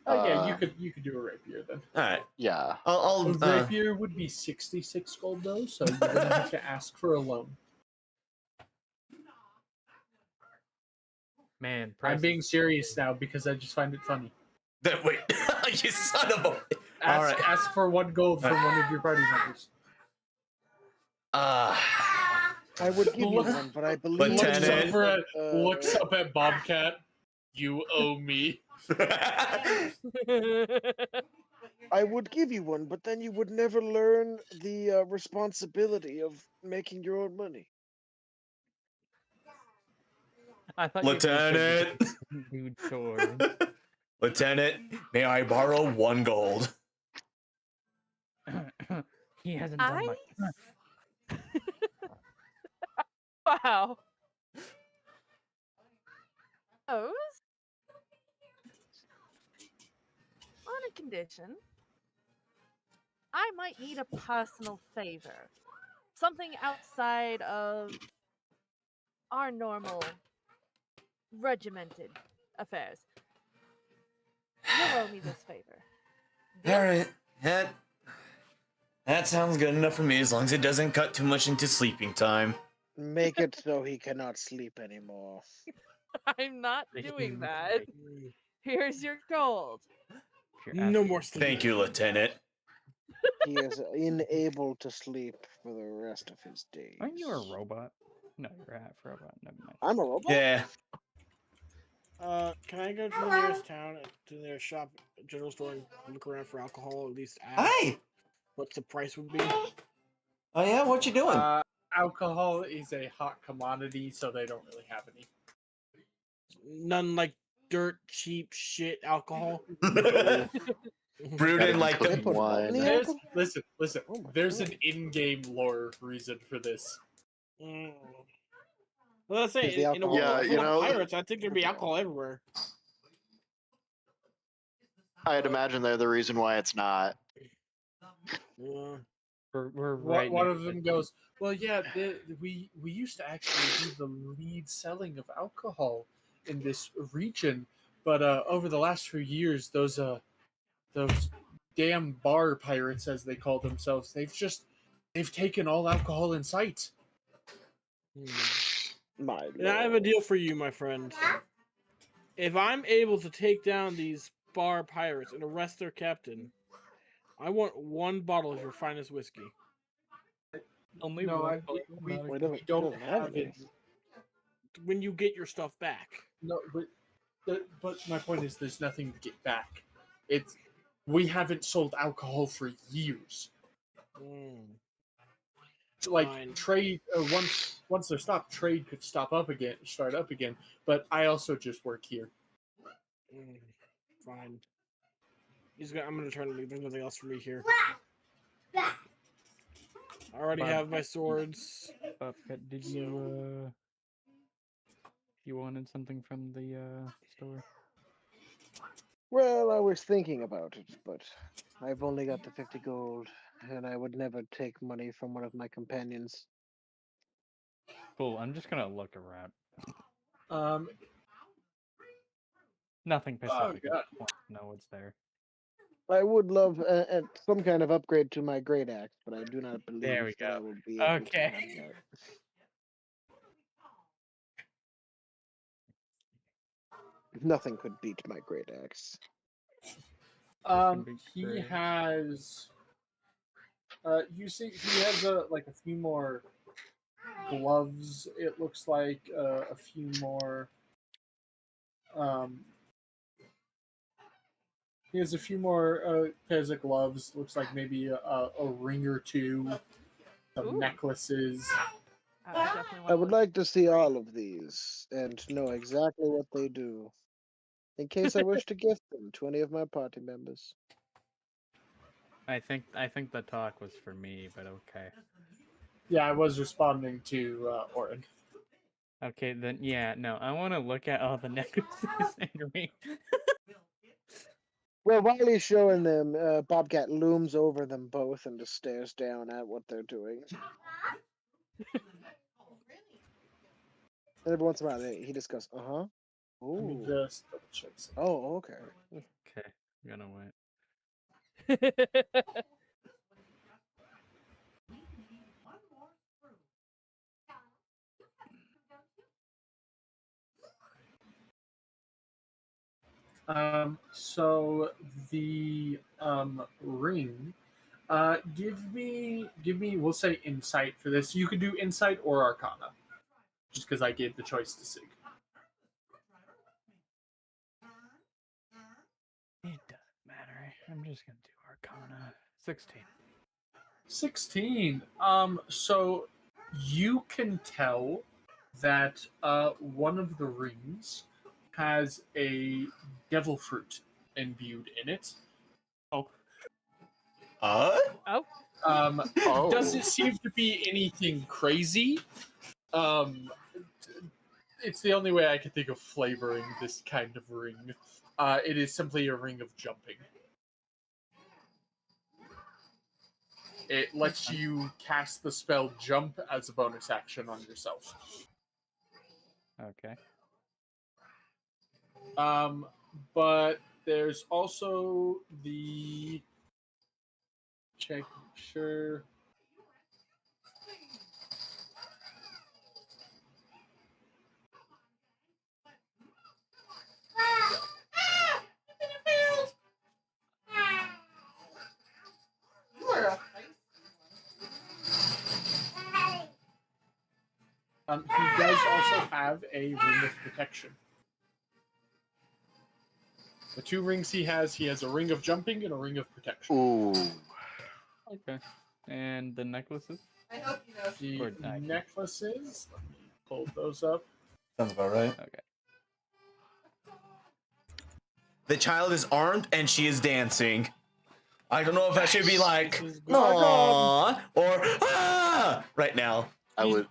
Yeah, you could do a rapier then. All right. Yeah. I'll A rapier would be 66 gold though, so you're gonna have to ask for a loan. Man, I'm being serious now because I just find it funny. Wait, you son of a. Ask for 1 gold from one of your party members. I would give you Look- one, but I believe Lieutenant. Looks up at Bobcat. You owe me. I would give you one, but then you would never learn the responsibility of making your own money. I thought you were gonna say Lieutenant. you do chores. Lieutenant, may I borrow 1 gold? He hasn't done much. Wow. Those? On a condition. I might need a personal favor. Something outside of our normal regimented affairs. You'll owe me this favor. Deal? Alright, that sounds good enough for me as long as it doesn't cut too much into sleeping time. Make it so he cannot sleep anymore. I'm not Make doing him that. right. Here's your gold. If you're No asking- more sleep. Thank you, Lieutenant. He is unable to sleep for the rest of his days. Aren't you a robot? No, you're a half robot. Never mind. I'm a robot? Yeah. Can I go to the nearest town, to the nearest shop, general store, and look around for alcohol? At least ask Hi. what the price would be. Oh yeah, what you doing? Alcohol is a hot commodity, so they don't really have any. None like dirt cheap shit alcohol. Brewed in like They the put wine. in the There's, alcohol? listen. Oh my There's God. an in-game lore reason for this. Mm. Well, let's say Is the in a alcohol- Yeah, world you full know- of pirates, I think there'd be alcohol everywhere. I'd imagine they're the reason why it's not. Yeah. We're One, right. one near of them goes, well, yeah, we used to actually do the lead selling of alcohol in this region, but over the last few years, those damn bar pirates, as they call themselves, they've taken all alcohol in sight. My And I have a lord. deal for you, my friend. If I'm able to take down these bar pirates and arrest their captain, I want 1 bottle of your finest whiskey. Only No, one. we We don't- don't don't have have it. any. When you get your stuff back. No, but my point is, there's nothing to get back. We haven't sold alcohol for years. Mm. Like Fine. trade, once they're stopped, trade could start up again. But I also just work here. Mm. Fine. I'm gonna try to leave. There's nothing else for me here. I already have my swords. Bobcat, did you you wanted something from the store? Well, I was thinking about it, but I've only got the 50 gold, and I would never take money from one of my companions. Cool. I'm just gonna look around. Um, Nothing Oh, specific. God. No, what's there. I would love some kind of upgrade to my great axe, but I do not believe There we that I go. will be able Okay. to have that. Nothing could beat my great axe. be he great. has. You see, he has a few more gloves. It looks like a few more. He has a few more pairs of gloves. Looks like maybe a ring or two. Some Ooh. necklaces. I would definitely I want would like to see all of these and to know exactly what they do, in case I wish to gift them to any of my party members. I think the talk was for me, but okay. Yeah, I was responding to Orin. Okay, then yeah, no, I want to look at all the necklaces and rings. Well, while he's showing them, Bobcat looms over them both and just stares down at what they're doing. And every once in a while, he just goes, "Uh-huh." Let me Ooh. just double check something. Oh, okay. Okay, I'm gonna wait. So the ring, Give me. We'll say insight for this. You could do insight or arcana, just because I gave the choice to Sig. It doesn't matter. I'm just gonna do Arcana. 16. 16. So you can tell that one of the rings has a devil fruit imbued in it. Oh. Oh, Doesn't seem to be anything crazy. It's the only way I can think of flavoring this kind of ring. It is simply a ring of jumping. It lets you cast the spell Jump as a bonus action on yourself. Okay. But there's also the check sure. You are a He does also have a ring of protection. The two rings he has a ring of jumping and a ring of protection. Ooh. Okay. And the necklaces? I hope you know. The Or knife. necklaces, let me pull those up. Sounds about right. Okay. The child is armed and she is dancing. I don't know if I should be like, This is good. "Aww," or "Ah!" right now. I would.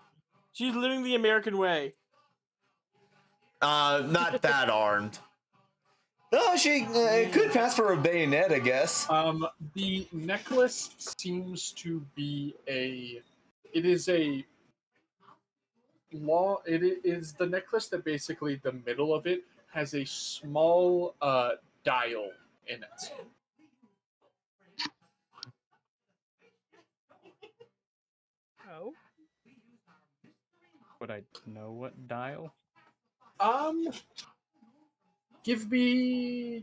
She's living the American way. Not that armed. Oh, she could pass for a bayonet, I guess. The necklace seems to be it is the necklace that basically the middle of it has a small dial in it. oh. Would I know what dial? Give me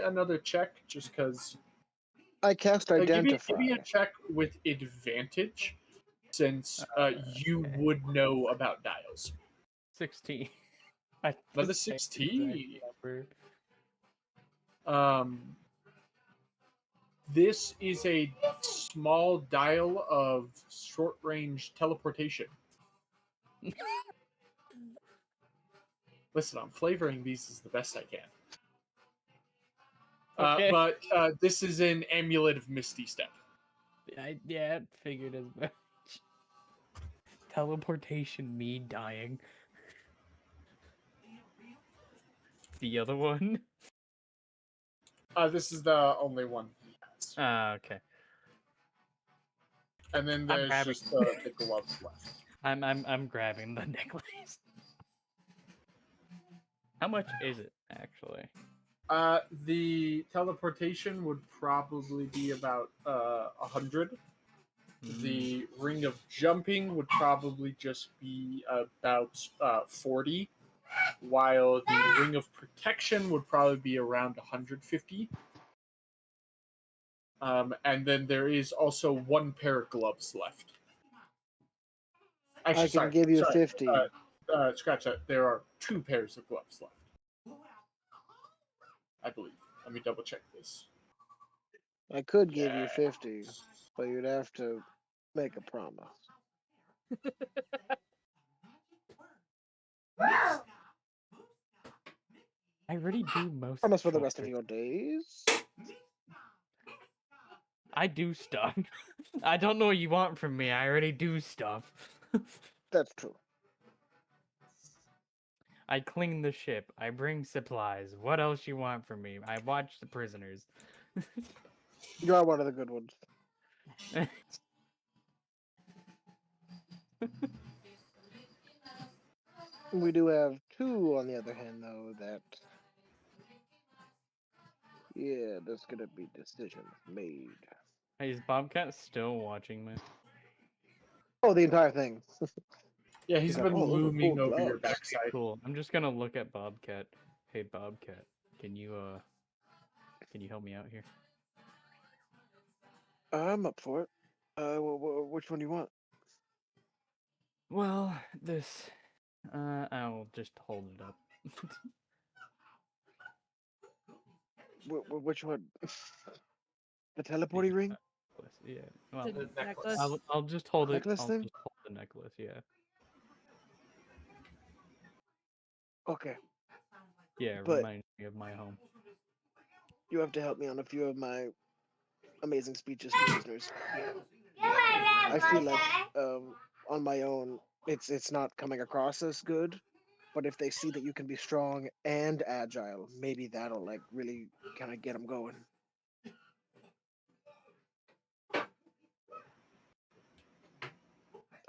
another check, just because. I cast Give identify. me a check with advantage, since you Okay. would know about dials. 16. I Another just said 16. the exact number. This is a small dial of short-range teleportation. Listen, I'm flavoring these as the best I can. Okay. But this is an amulet of Misty Step. I figured as much. Teleportation, me dying. The other one? This is the only one he has. Okay. And then I'm there's grabbing. just the gloves left. I'm grabbing the necklace. How much is it actually? The teleportation would probably be about 100. The ring of jumping would probably just be about 40, while the ring of protection would probably be around 150. And then there is also one pair of gloves left. Actually, I can give you 50. Scratch that. There are 2 pairs of gloves left, I believe. Let me double check this. I could give you 50, but you'd have to make a promise. I already do most. Promise for the rest of chores. your days. I do stuff. I don't know what you want from me. I already do stuff. That's true. I clean the ship. I bring supplies. What else you want from me? I watch the prisoners. You are one of the good ones. We do have 2, on the other hand, though, that. Yeah, there's gonna be decisions made. Hey, is Bobcat still watching me? Oh, the entire thing. Yeah, he's He's like, been "Oh, those are looming cool over your gloves." backside. Cool. I'm just gonna look at Bobcat. Hey, Bobcat, can you help me out here? I'm up for it. Which one do you want? Well, this. I'll just hold it up. Which one? The teleporting ring? Yeah. Well, The necklace. I'll just hold it. Necklace I'll thing? just hold the necklace. Yeah. Okay. Yeah. But- Reminds me of my home. You have to help me on a few of my amazing speeches to prisoners. I feel like on my own, it's not coming across as good. But if they see that you can be strong and agile, maybe that'll like really kind of get them going.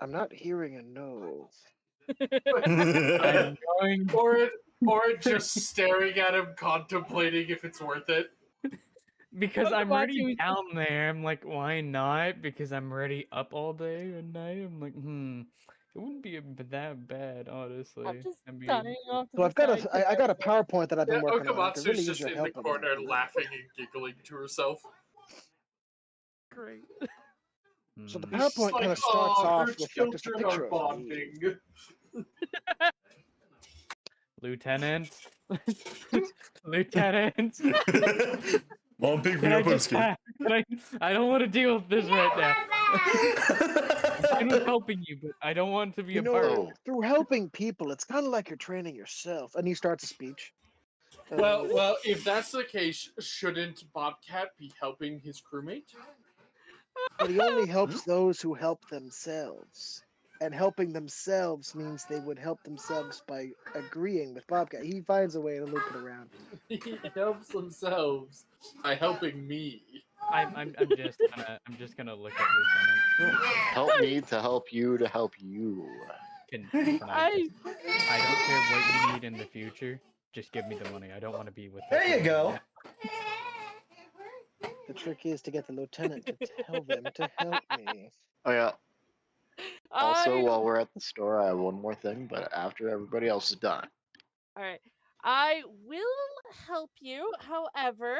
I'm not hearing a no. I'm going. Or just staring at him, contemplating if it's worth it. Because Talk I'm about already you- down there. I'm like, why not? Because I'm already up all day and night. I'm like, it wouldn't be that bad, honestly. I'm just I mean, dying off to So the I've got side 'cause I got a PowerPoint that I've been Yeah, working on. I could really Okamatsu's use just your in help the on corner that. laughing and giggling to herself. great. So the hmm. It's just PowerPoint like, kind of starts "Aw, off her with like just a children picture are of me. bonding. Lieutenant, Lieutenant. Mom, pick me Can I up, I'm just? scared. I don't want to deal with this right now. I was helping you, but I don't want to be You a know, part. Oh, through helping people, it's kind of like you're training yourself. And he starts a speech. Well, if that's the case, shouldn't Bobcat be helping his crewmate? But he only helps those who help themselves. And helping themselves means they would help themselves by agreeing with Bobcat. He finds a way to loop it around. He helps themselves by helping me. I'm just gonna look at Lieutenant. help me to help you to help you. Can I don't care what you need in the future. Just give me the money. I don't want to be with. There you go. The trick is to get the lieutenant to tell them to help me. Oh yeah. Also, I while we're at the store, I have one more thing, but after everybody else is done. all right. I will help you, however,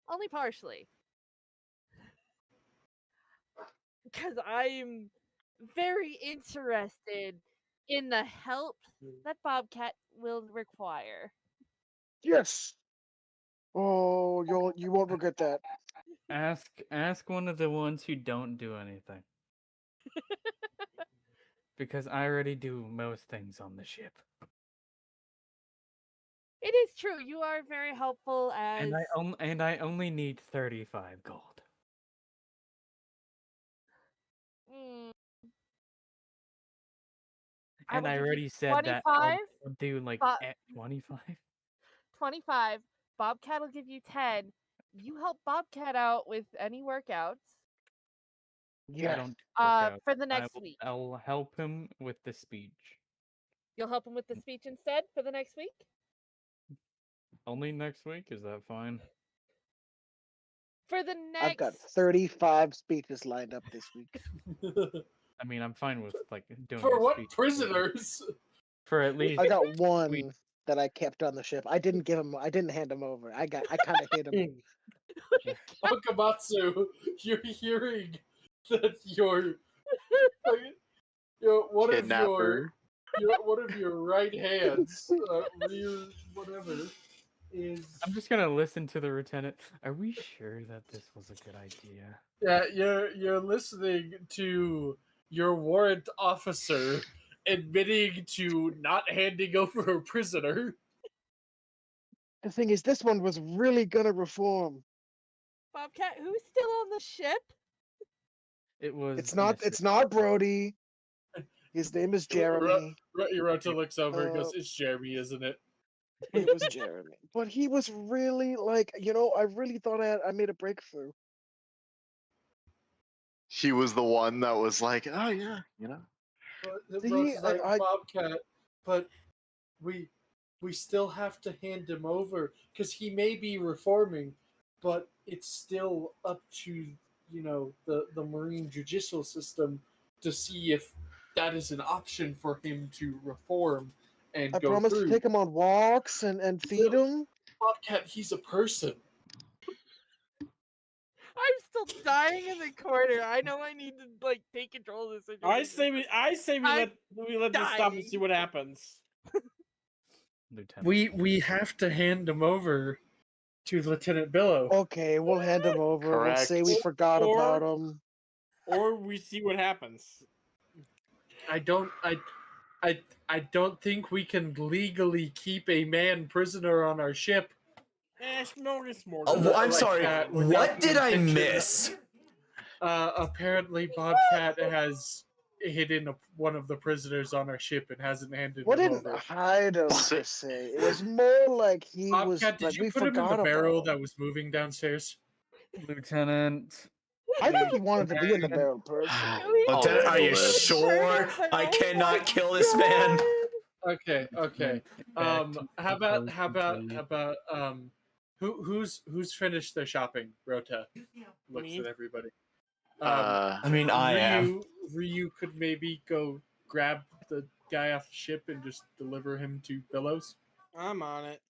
only partially. Because I'm very interested in the help that Bobcat will require. Yes. Oh, you won't regret that. Ask one of the ones who don't do anything. Because I already do most things on the ship. It is true. You are very helpful as And I only need 35 gold. Mm, And will I give you already said that 25. I'll do like But- 25. 25. Bobcat will give you 10. You help Bobcat out with any workouts I Yes. don't work out. for the next week. I'll help him with the speech. You'll help him with the speech instead for the next week? Only next week? Is that fine? For the I've got next 35 speeches lined up this week. I mean, I'm fine with like doing For a what speech prisoners? for at least. I got one Sweet. that I kept on the ship. I didn't hand him over. I kind of hid him. Okamatsu, you're hearing that your one of Kidnapper. one of your right hands, rear whatever, is I'm just gonna listen to the lieutenant. Are we sure that this was a good idea? yeah. You're listening to your warrant officer admitting to not handing over a prisoner. The thing is, this one was really gonna reform. Bobcat, who's still on the ship? It was. It's not Brody. His name is Jeremy. Hirota looks over and Uh, goes, "It's Jeremy, isn't it?" It was Jeremy. But he was really like, I really thought I made a breakthrough. He was the one that was like, oh yeah, But See, Roach is like, I- Bobcat, but we still have to hand him over because he may be reforming, but it's still up to the Marine judicial system to see if that is an option for him to reform and I go promised through. to take him on walks and feed him. Bobcat, he's a person. I'm still dying in the corner. I know I need to like take control of this situation. I say we I'm let this stop and see dying. what happens. Lieutenant. We have to hand him over to Lieutenant Billow. Okay, we'll hand him over. We'll say we Correct. forgot Or- about him. Or we see what happens. I don't think we can legally keep a man prisoner on our ship. Smorgasbord. Oh, well, I'm Like sorry. that, without What the did I intention- miss? Apparently Bobcat has hidden one of the prisoners on our ship and hasn't handed What him didn't over. hide him per se? It was more like he was Bobcat, did like you we put him in forgot the barrel about that him. was moving downstairs? Lieutenant. I think he wanted to be in the barrel personally. Lieutenant, are you handle this. sure I cannot kill this man? Okay. Back to How about post who's finished their shopping? Rota looks Me. at everybody. I mean, I am. Ryu could maybe go grab the guy off the ship and just deliver him to Billows, I'm on it.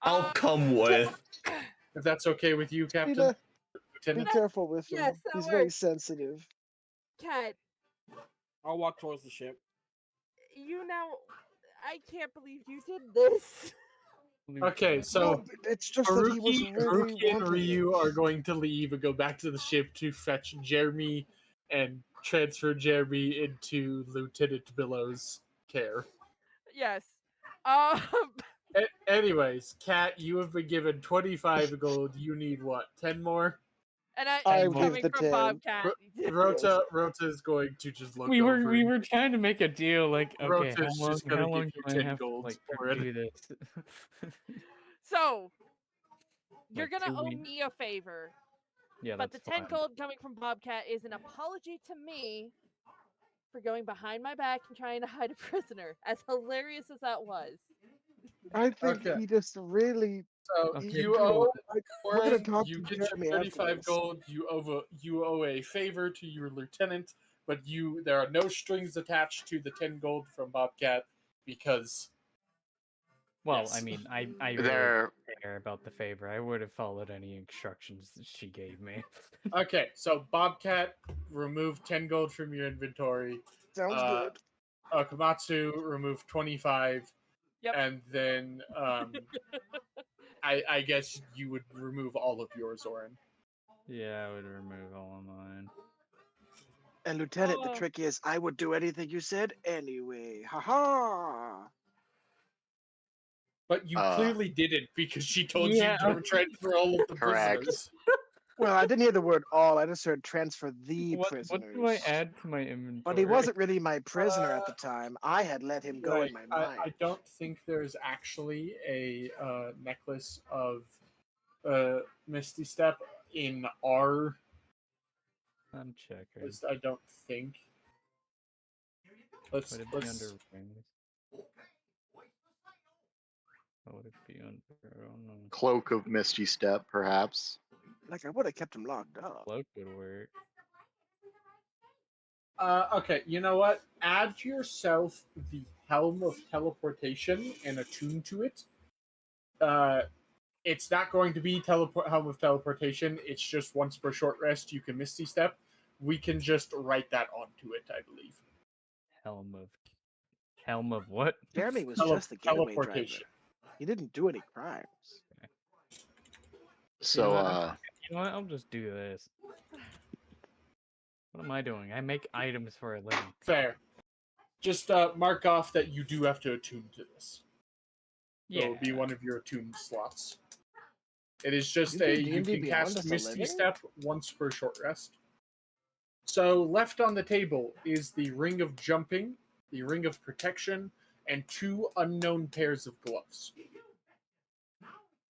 I'll come with. if that's okay with you, Captain. Peter, be Lieutenant. careful with him. Yes, that He's very works. sensitive. Cat, I'll walk towards the ship. you now. I can't believe you did this. Okay, so No, it's just that he was Haruki, really Haruki and wanting Ryu it. are going to leave and go back to the ship to fetch Jeremy and transfer Jeremy into Lieutenant Billows' care. Yes. Anyways, Kat, you have been given 25 gold. You need what? 10 more? And I it's give coming the from 10. Bobcat. Rota is going to just look We over. were trying to make a deal. Like, okay, Rota's just gonna how long give you do I 10 have to golds like for it. do this? So, you're Like, gonna 2 owe weeks. me a favor. Yeah, But the that's 10 fine. gold coming from Bobcat is an apology to me for going behind my back and trying to hide a prisoner. As hilarious as that was. I think Okay. he just really. So Okay, you cool. owe We're gonna one, talk you to get Jeremy your 35 afterwards. gold. You owe a favor to your lieutenant, but there are no strings attached to the 10 gold from Bobcat because Well, yes. I mean, I really There, care about the favor. I would have followed any instructions that she gave me. Okay, so Bobcat, remove 10 gold from your inventory. Sounds good. Okamatsu, remove 25. Yep. And then I guess you would remove all of yours, Oren. Yeah, I would remove all of mine. And Lieutenant, the Oh. trick is I would do anything you said anyway. Ha ha. But you clearly didn't because she told Yeah, you to transfer all of the Correct. prisoners. Well, I didn't hear the word all. I just heard transfer the What prisoners. do I add to my inventory? But he wasn't really my prisoner at the time. I had let him go in my mind. I don't think there's actually a necklace of Misty Step in our I'm checking. list. I don't think. Would it be under rings? What would it be under? I don't know. Cloak of Misty Step, perhaps. Like I would have kept him locked up. Cloak would work. Okay, you know what? Add yourself the Helm of Teleportation and attune to it. It's not going to be Helm of Teleportation. It's just once per short rest you can Misty Step. We can just write that onto it, I believe. Helm of what? Jeremy was just the getaway driver. Teleportation. He didn't do any crimes. So, You know what? I'll just do this. What am I doing? I make items for a living. Fair. Just mark off that you do have to attune to this. So Yeah. it'll be one of your attuned slots. It is just You do you D&D can Beyond cast as a Misty living? Step once per short rest. So left on the table is the Ring of Jumping, the Ring of Protection, and 2 unknown pairs of gloves.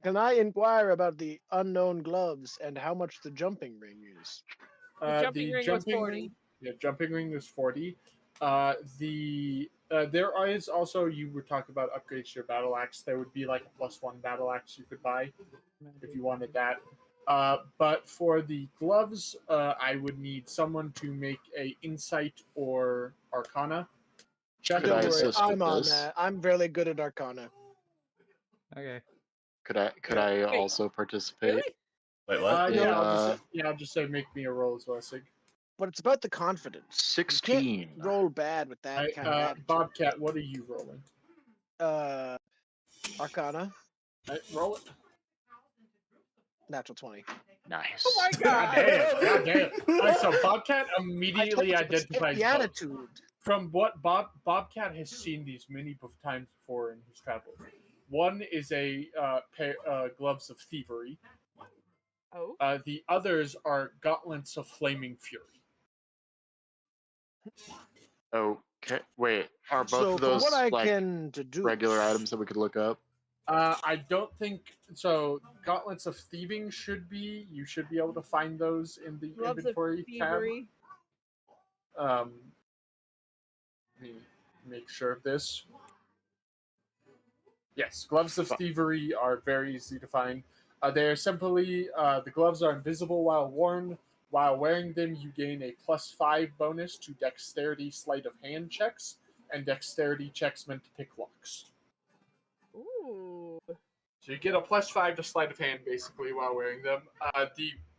Can I inquire about the unknown gloves and how much the jumping ring is? The jumping ring was 40. Jumping ring is 40. There is also, you were talking about upgrades to your battle axe. There would be like a +1 battle axe you could buy if you wanted that. But for the gloves, I would need someone to make a Insight or Arcana check. Could Don't I worry, assist I'm with on this? that. I'm really good at Arcana. Okay. Could I Wait. also participate? Really? Wait, what? Yeah, Uh, I'll just say make me a roll as well, Sig. But it's about the confidence. You can't 16. roll bad with that kind of attitude. Bobcat, what are you rolling? Arcana, Roll it. natural 20. Nice. Oh my God damn. Alright, so Bobcat immediately I told you, it's identifies the both. attitude. From what Bobcat has seen these many times before in his travels. One is a pair gloves of thievery. Oh. The others are gauntlets of flaming fury. Okay. Wait, are both So of from those what I like can deduce, regular items that we could look up? I don't think so. Gauntlets of thieving should be. You should be able to find those in the Gloves of inventory tab. thievery. Let me make sure of this. Yes, gloves of thievery are very easy to find. They are simply the gloves are invisible while worn. While wearing them, you gain a +5 bonus to dexterity sleight of hand checks and dexterity checks meant to pick locks. Ooh. So you get a +5 to sleight of hand basically while wearing them.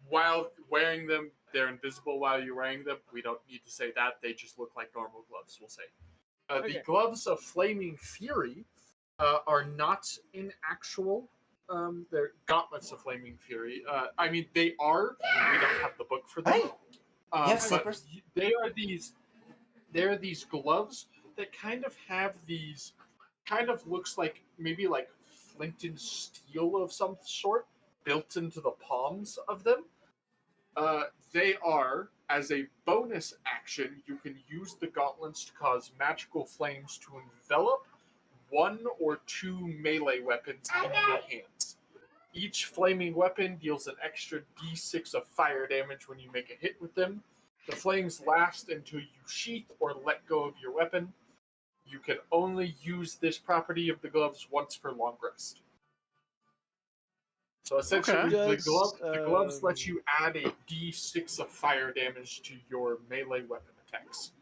While wearing them, they're invisible while you're wearing them. We don't need to say that; they just look like normal gloves. We'll say. The Okay. gloves of flaming fury are not in actual. They're gauntlets of flaming fury. I mean, they are. We don't have the book for them. Hey, you have But slippers? they are these. They're these gloves that kind of have these. Kind of looks like maybe like flint and steel of some sort built into the palms of them. They are, as a bonus action, you can use the gauntlets to cause magical flames to envelop 1 or 2 melee weapons in your hands. Each flaming weapon deals an extra d6 of fire damage when you make a hit with them. The flames last until you sheath or let go of your weapon. You can only use this property of the gloves once per long rest. So essentially, Okay. the gloves let you add a d6 of fire damage to your melee weapon attacks.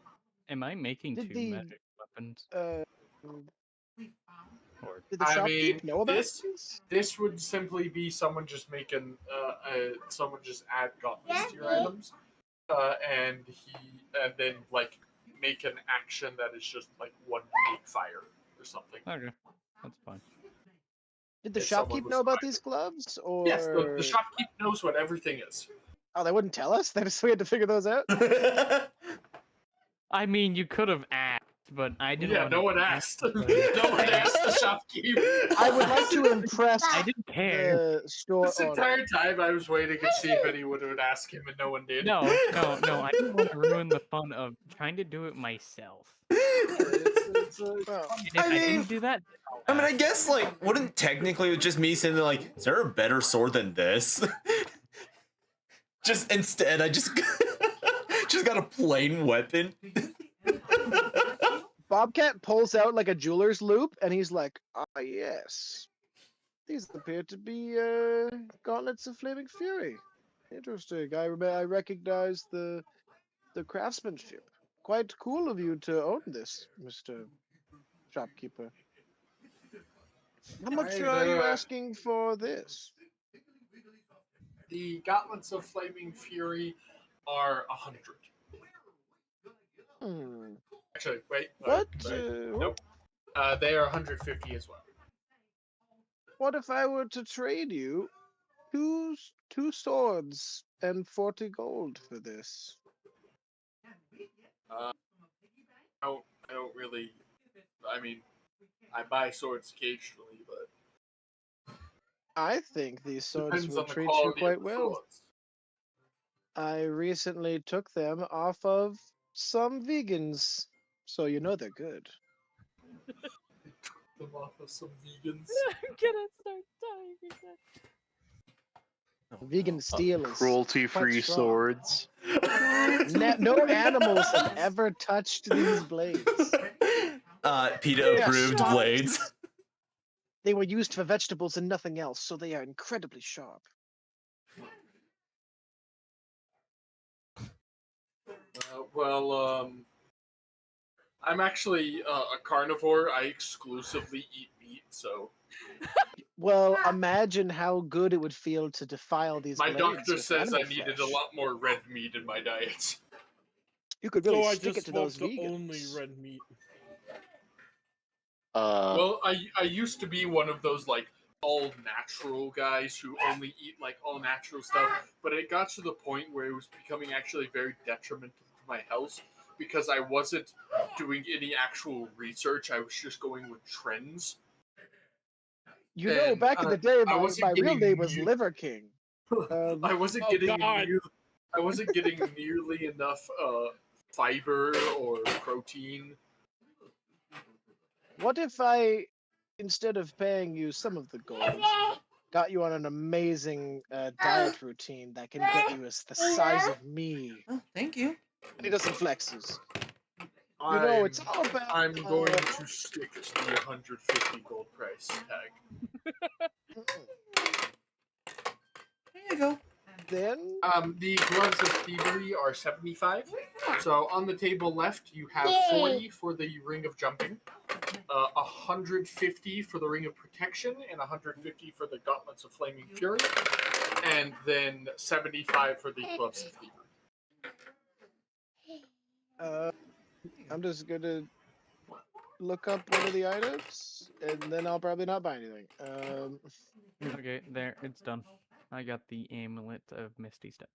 Am I making Did two the- magic weapons? Or Did the I shopkeep mean, know about this- this? This would simply be someone just making, someone just add gauntlets to your items, and then like make an action that is just like 1 big fire or something. okay, that's fine. Did the If someone shopkeep was know about fine. these gloves? Or Yes, the shopkeep knows what everything is. oh, they wouldn't tell us. They just we had to figure those out. I mean, you could have asked, but I didn't. Yeah, want no to one ask asked. No because one asked the shopkeep. I would like to impress I didn't care. the store This owner. entire time I was waiting to see if anyone would ask him, and no one did. No. I didn't want to ruin the fun of trying to do it myself. It's Oh. And if I I, mean- didn't do that, I mean, I guess, like, wouldn't technically it just me saying, like, is there a better sword than this? Just instead, I just just got a plain weapon. Bobcat pulls out like a jeweler's loop, and he's like, "Ah, yes, these appear to be gauntlets of flaming fury. Interesting. I recognize the craftsmanship. Quite cool of you to own this, Mr. Shopkeeper. How much are you asking for this? The gauntlets of flaming fury are 100. Hmm. Actually, wait. What? Nope. They are 150 as well. What if I were to trade you two swords and 40 gold for this? I don't really. I mean, I buy swords occasionally, but I think these swords depends will on the treat you quality quite of the well. swords. I recently took them off of some vegans, so you know they're good. Them off of some vegans. I'm gonna start dying again. Vegan steel is Cruelty-free strong. swords. No animals have ever touched these blades. PETA Yeah, approved stop. blades. They were used for vegetables and nothing else, so they are incredibly sharp. I'm actually a carnivore. I exclusively eat meat, so Well, imagine how good it would feel to defile these My blades doctor with says I animal needed a flesh. lot more red meat in my diet. You could really So I stick just it to those smoked vegans. only red meat. Well, I used to be one of those like all natural guys who only eat like all natural stuff, but it got to the point where it was becoming actually very detrimental to my health because I wasn't doing any actual research. I was just going with trends. You know, And, back in the day, I my wasn't real getting name was new- Liver King. I wasn't Oh, getting God. I wasn't getting nearly enough fiber or protein. What if I, instead of paying you some of the gold, got you on an amazing diet routine that can get you as the size of me? Oh, thank you. And he does some flexes. You know, it's all about. I'm going to stick to the 150 gold price tag. There you go. Then The gloves of thievery are 75. So on the table left, you have 40 for the ring of jumping, 150 for the ring of protection, and 150 for the gauntlets of flaming fury, and then 75 for the gloves of thievery. I'm just gonna look up one of the items, and then I'll probably not buy anything. Okay, there, it's done. I got the amulet of Misty Step.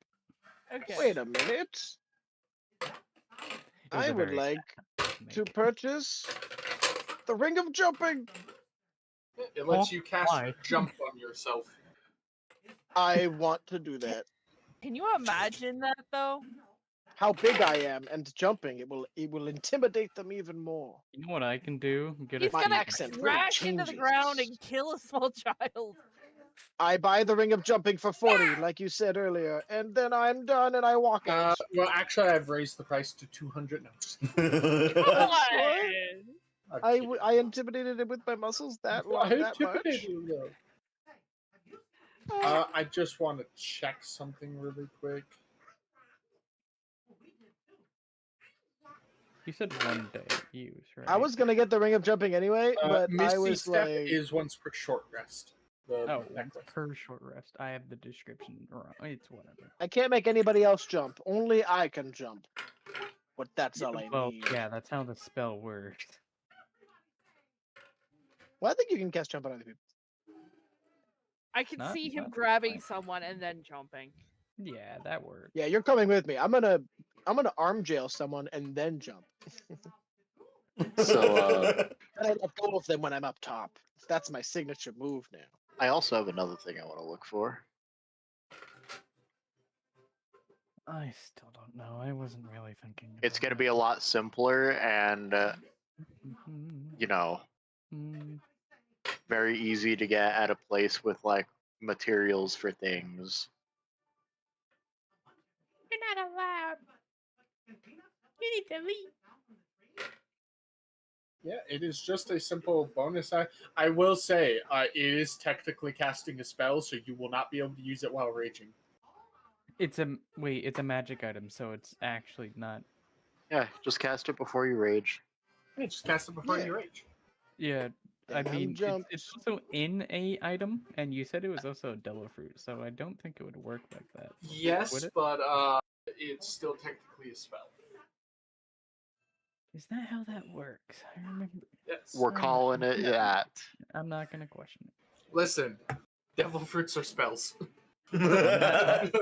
Okay. Wait a minute. It was I a would very like to make. purchase the ring of jumping. It lets Oh, you cast why? jump on yourself. I want to do that. Can you imagine that though? How big I am and jumping, it will intimidate them even more. You know what I can do? Get He's a My gonna accent really crash into the changes. ground and kill a small child. I buy the ring of jumping for 40, like you said earlier, and then I'm done and I walk out. Well, actually, I've raised the price to 200 now. Come That's on. what? I'm I, kidding. I intimidated him with my muscles that I that much. intimidated you, though. I just want to check something really quick. You said one day use, right? I was gonna get the ring of jumping anyway, but Misty I was Step like, is once per short rest. The Oh, once necklace. per short rest. I have the description wrong. It's whatever. I can't make anybody else jump. Only I can jump. But that's all I Well, need. yeah, that's how the spell works. Well, I think you can cast jump on other people. I can Not- see him not grabbing quite. someone and then jumping. Yeah, that works. Yeah, you're coming with me. I'm gonna arm jail someone and then jump. So And I let go of them when I'm up top. That's my signature move now. I also have another thing I want to look for. I still don't know. I wasn't really thinking. It's about going to it. be a lot simpler and, Mhm. you know, Mm, very easy to get at a place with like materials for things. You're not allowed. You need to leave. Yeah, it is just a simple bonus. I will say, it is technically casting a spell, so you will not be able to use it while raging. It's a wait. It's a magic item, so it's actually not. Yeah, just cast it before you rage. Yeah, just cast it before Yeah. you rage. Yeah, I And I'm mean, jumped. it's also in a item, and you said it was also a devil fruit, so I don't think it would work like that. Yes, Would it? but it's still technically a spell. Is that how that works? I remember. Yes. We're calling it that. I'm not gonna question it. Listen, devil fruits are spells. Talking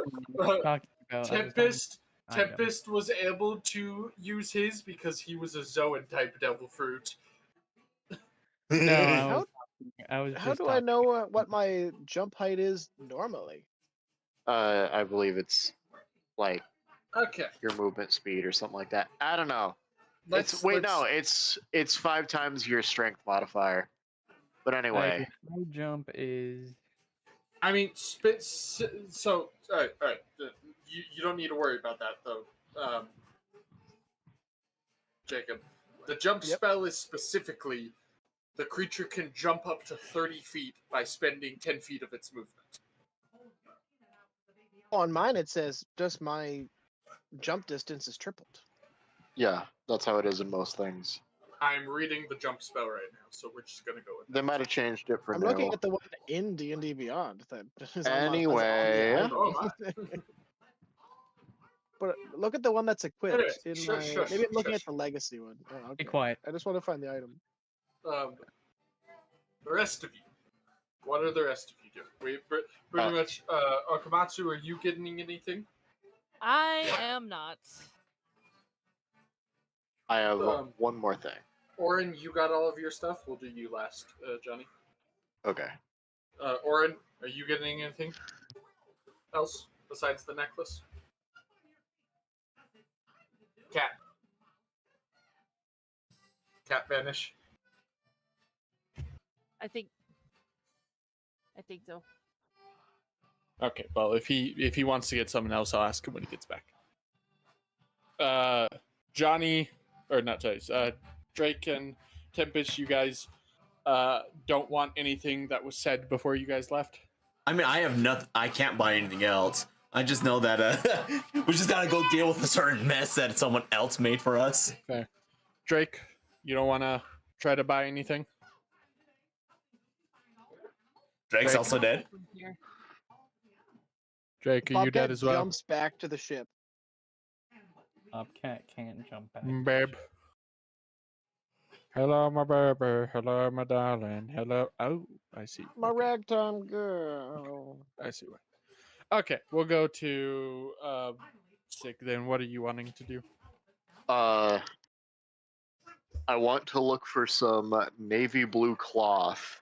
about Tempest item. Tempest was able to use his because he was a Zoan type devil fruit. No, How I was how just do I talking- know what my jump height is normally? I believe it's like Okay. your movement speed or something like that. I don't know. Let's No, it's 5 times your strength modifier. But anyway, My jump is I mean, so all right. You don't need to worry about that though, Jacob. The jump Yep. spell is specifically the creature can jump up to 30 feet by spending 10 feet of its movement. On mine, it says just my jump distance is tripled. yeah, that's how it is in most things. I'm reading the jump spell right now, so we're just gonna go with They that. might have changed it for I'm new. looking at the one in D&D Beyond that is on Anyway. the Oh, item. But look at the one that's equipped Anyways, in shush, my. shush, Maybe I'm looking shush. at the legacy one. Oh, Be okay. quiet. I just want to find the item. The rest of you. What are the rest of you doing? We pretty much. Okamatsu, are you getting anything? I am not. I have Um, one more thing. Orin, you got all of your stuff. We'll do you last, Johnny. Okay. Orin, are you getting anything else besides the necklace? Cat. Cat vanish. I think so. Okay, well, if he wants to get something else, I'll ask him when he gets back. Johnny, or not Johnny, Drake and Tempest, you guys don't want anything that was said before you guys left? I mean, I have nothing. I can't buy anything else. I just know that we just gotta go deal with a certain mess that someone else made for us. Okay. Drake, you don't want to try to buy anything? Drake's Drake. also dead. Here. Drake, are you dead as well? Jumps back to the ship. Bobcat can't jump back. Babe. Hello, my baby. Hello, my darling. Hello. Oh, I see. My Okay. ragtime girl. I see why. Okay, we'll go to Sick then. What are you wanting to do? I want to look for some navy blue cloth,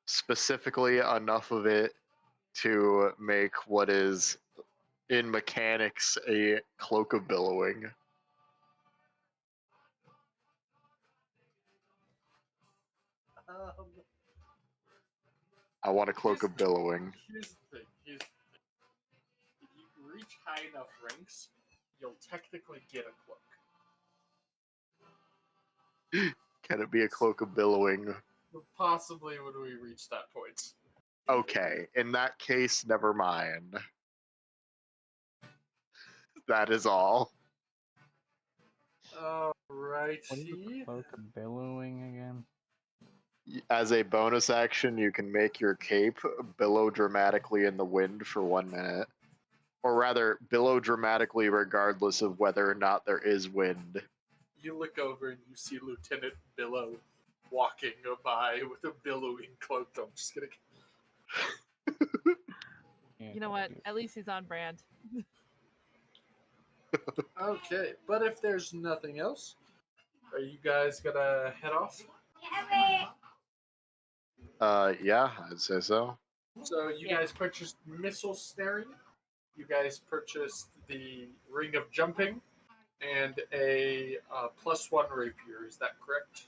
specifically enough of it to make what is in mechanics a cloak of billowing. I want a cloak of billowing. Here's the thing. If you reach high enough ranks, you'll technically get a cloak. Can it be a cloak of billowing? Possibly when we reach that point. Okay, in that case, never mind. That is all. Alrighty. What is the cloak of billowing again? As a bonus action, you can make your cape billow dramatically in the wind for 1 minute. Or rather, billow dramatically regardless of whether or not there is wind. You look over and you see Lieutenant Billow walking by with a billowing cloak. I'm just kidding. You know what? At least he's on brand. Okay, but if there's nothing else, are you guys gonna head off? Yeah, I'd say so. So you guys purchased missile snaring. You guys purchased the ring of jumping and a +1 rapier. Is that correct?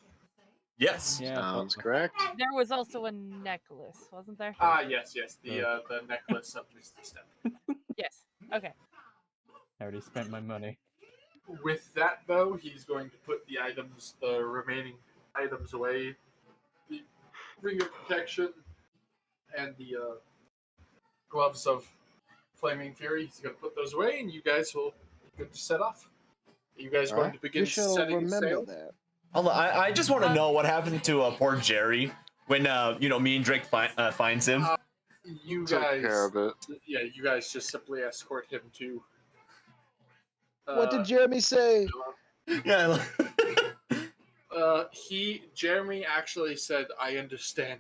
Yes. Yeah, Sounds correct. There was also a necklace, wasn't there? Yes. The necklace of Misty Step. Yes. Okay. I already spent my money. With that, though, he's going to put the remaining items away. The ring of protection and the gloves of Flaming Fury. He's going to put those away, and you guys will be good to set off. Are you guys going to begin You shall setting remember sail? that. Although I just want to know what happened to poor Jerry when me and Drake finds him. You Took guys, care of it. yeah, you guys just simply escort him to. What did Jeremy say? Yeah. Jeremy actually said, "I understand.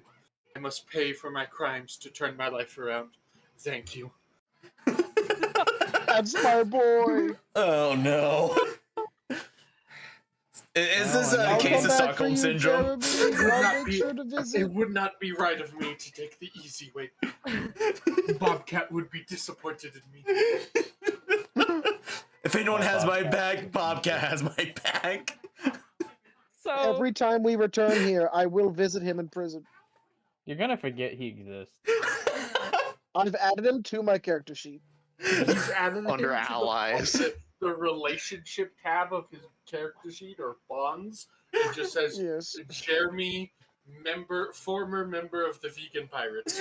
I must pay for my crimes to turn my life around. Thank you." That's my boy. Oh no. Is this a I'll case come of back for Stockholm you, syndrome? Jeremy. I'll make sure to It visit. would not be right of me to take the easy way. Bobcat would be disappointed in me. If anyone has my back, Bobcat has my back. So Every time we return here, I will visit him in prison. You're gonna forget he exists. I've added him to my character sheet. He's added Under into allies. the relationship tab of his character sheet or bonds. It just says Yes. Jeremy, former member of the Vegan Pirates.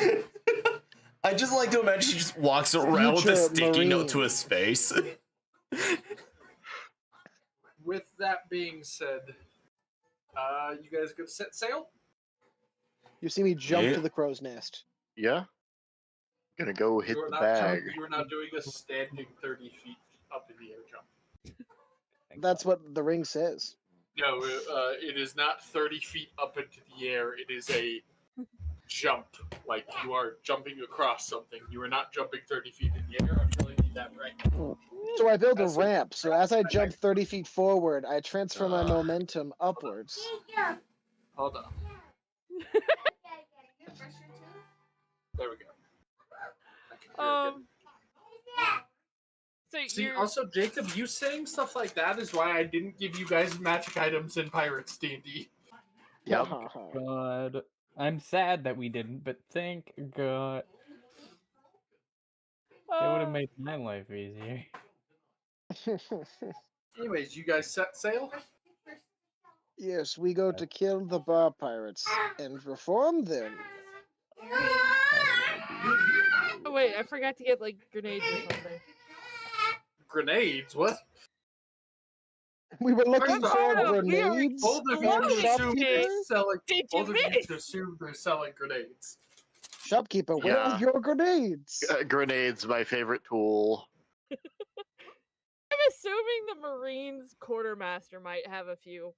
I just like to imagine he just walks around with a Future sticky note to Marine. his face. With that being said, You guys gonna set sail? You see me jump Yeah. to the crow's nest. Yeah. Gonna go hit You are the not bag. you are not doing a standing 30 feet up in the air jump. That's what the ring says. No, it is not 30 feet up into the air. It is a jump, like you are jumping across something. You are not jumping 30 feet in the air. I'm telling you that right now. So I build a That's a- ramp. So as I jump 30 feet forward, I transfer my momentum upwards. Hold on. There we go. I can hear it again. So See, you're also, Jacob, you saying stuff like that is why I didn't give you guys magic items in Pirates D&D. Yep. God. I'm sad that we didn't, but thank God. It would have made my life easier. Anyways, you guys set sail? Yes, we go to kill the bar pirates and reform them. Oh wait, I forgot to get like grenades or something. Grenades? What? We were looking First for off, we are grenades Both of and you assume they're shopkeepers. selling. Did you Both of you miss? assume they're selling grenades. Shopkeeper, where's Yeah. your grenades? Grenades, my favorite tool. I'm assuming the Marines quartermaster might have a few.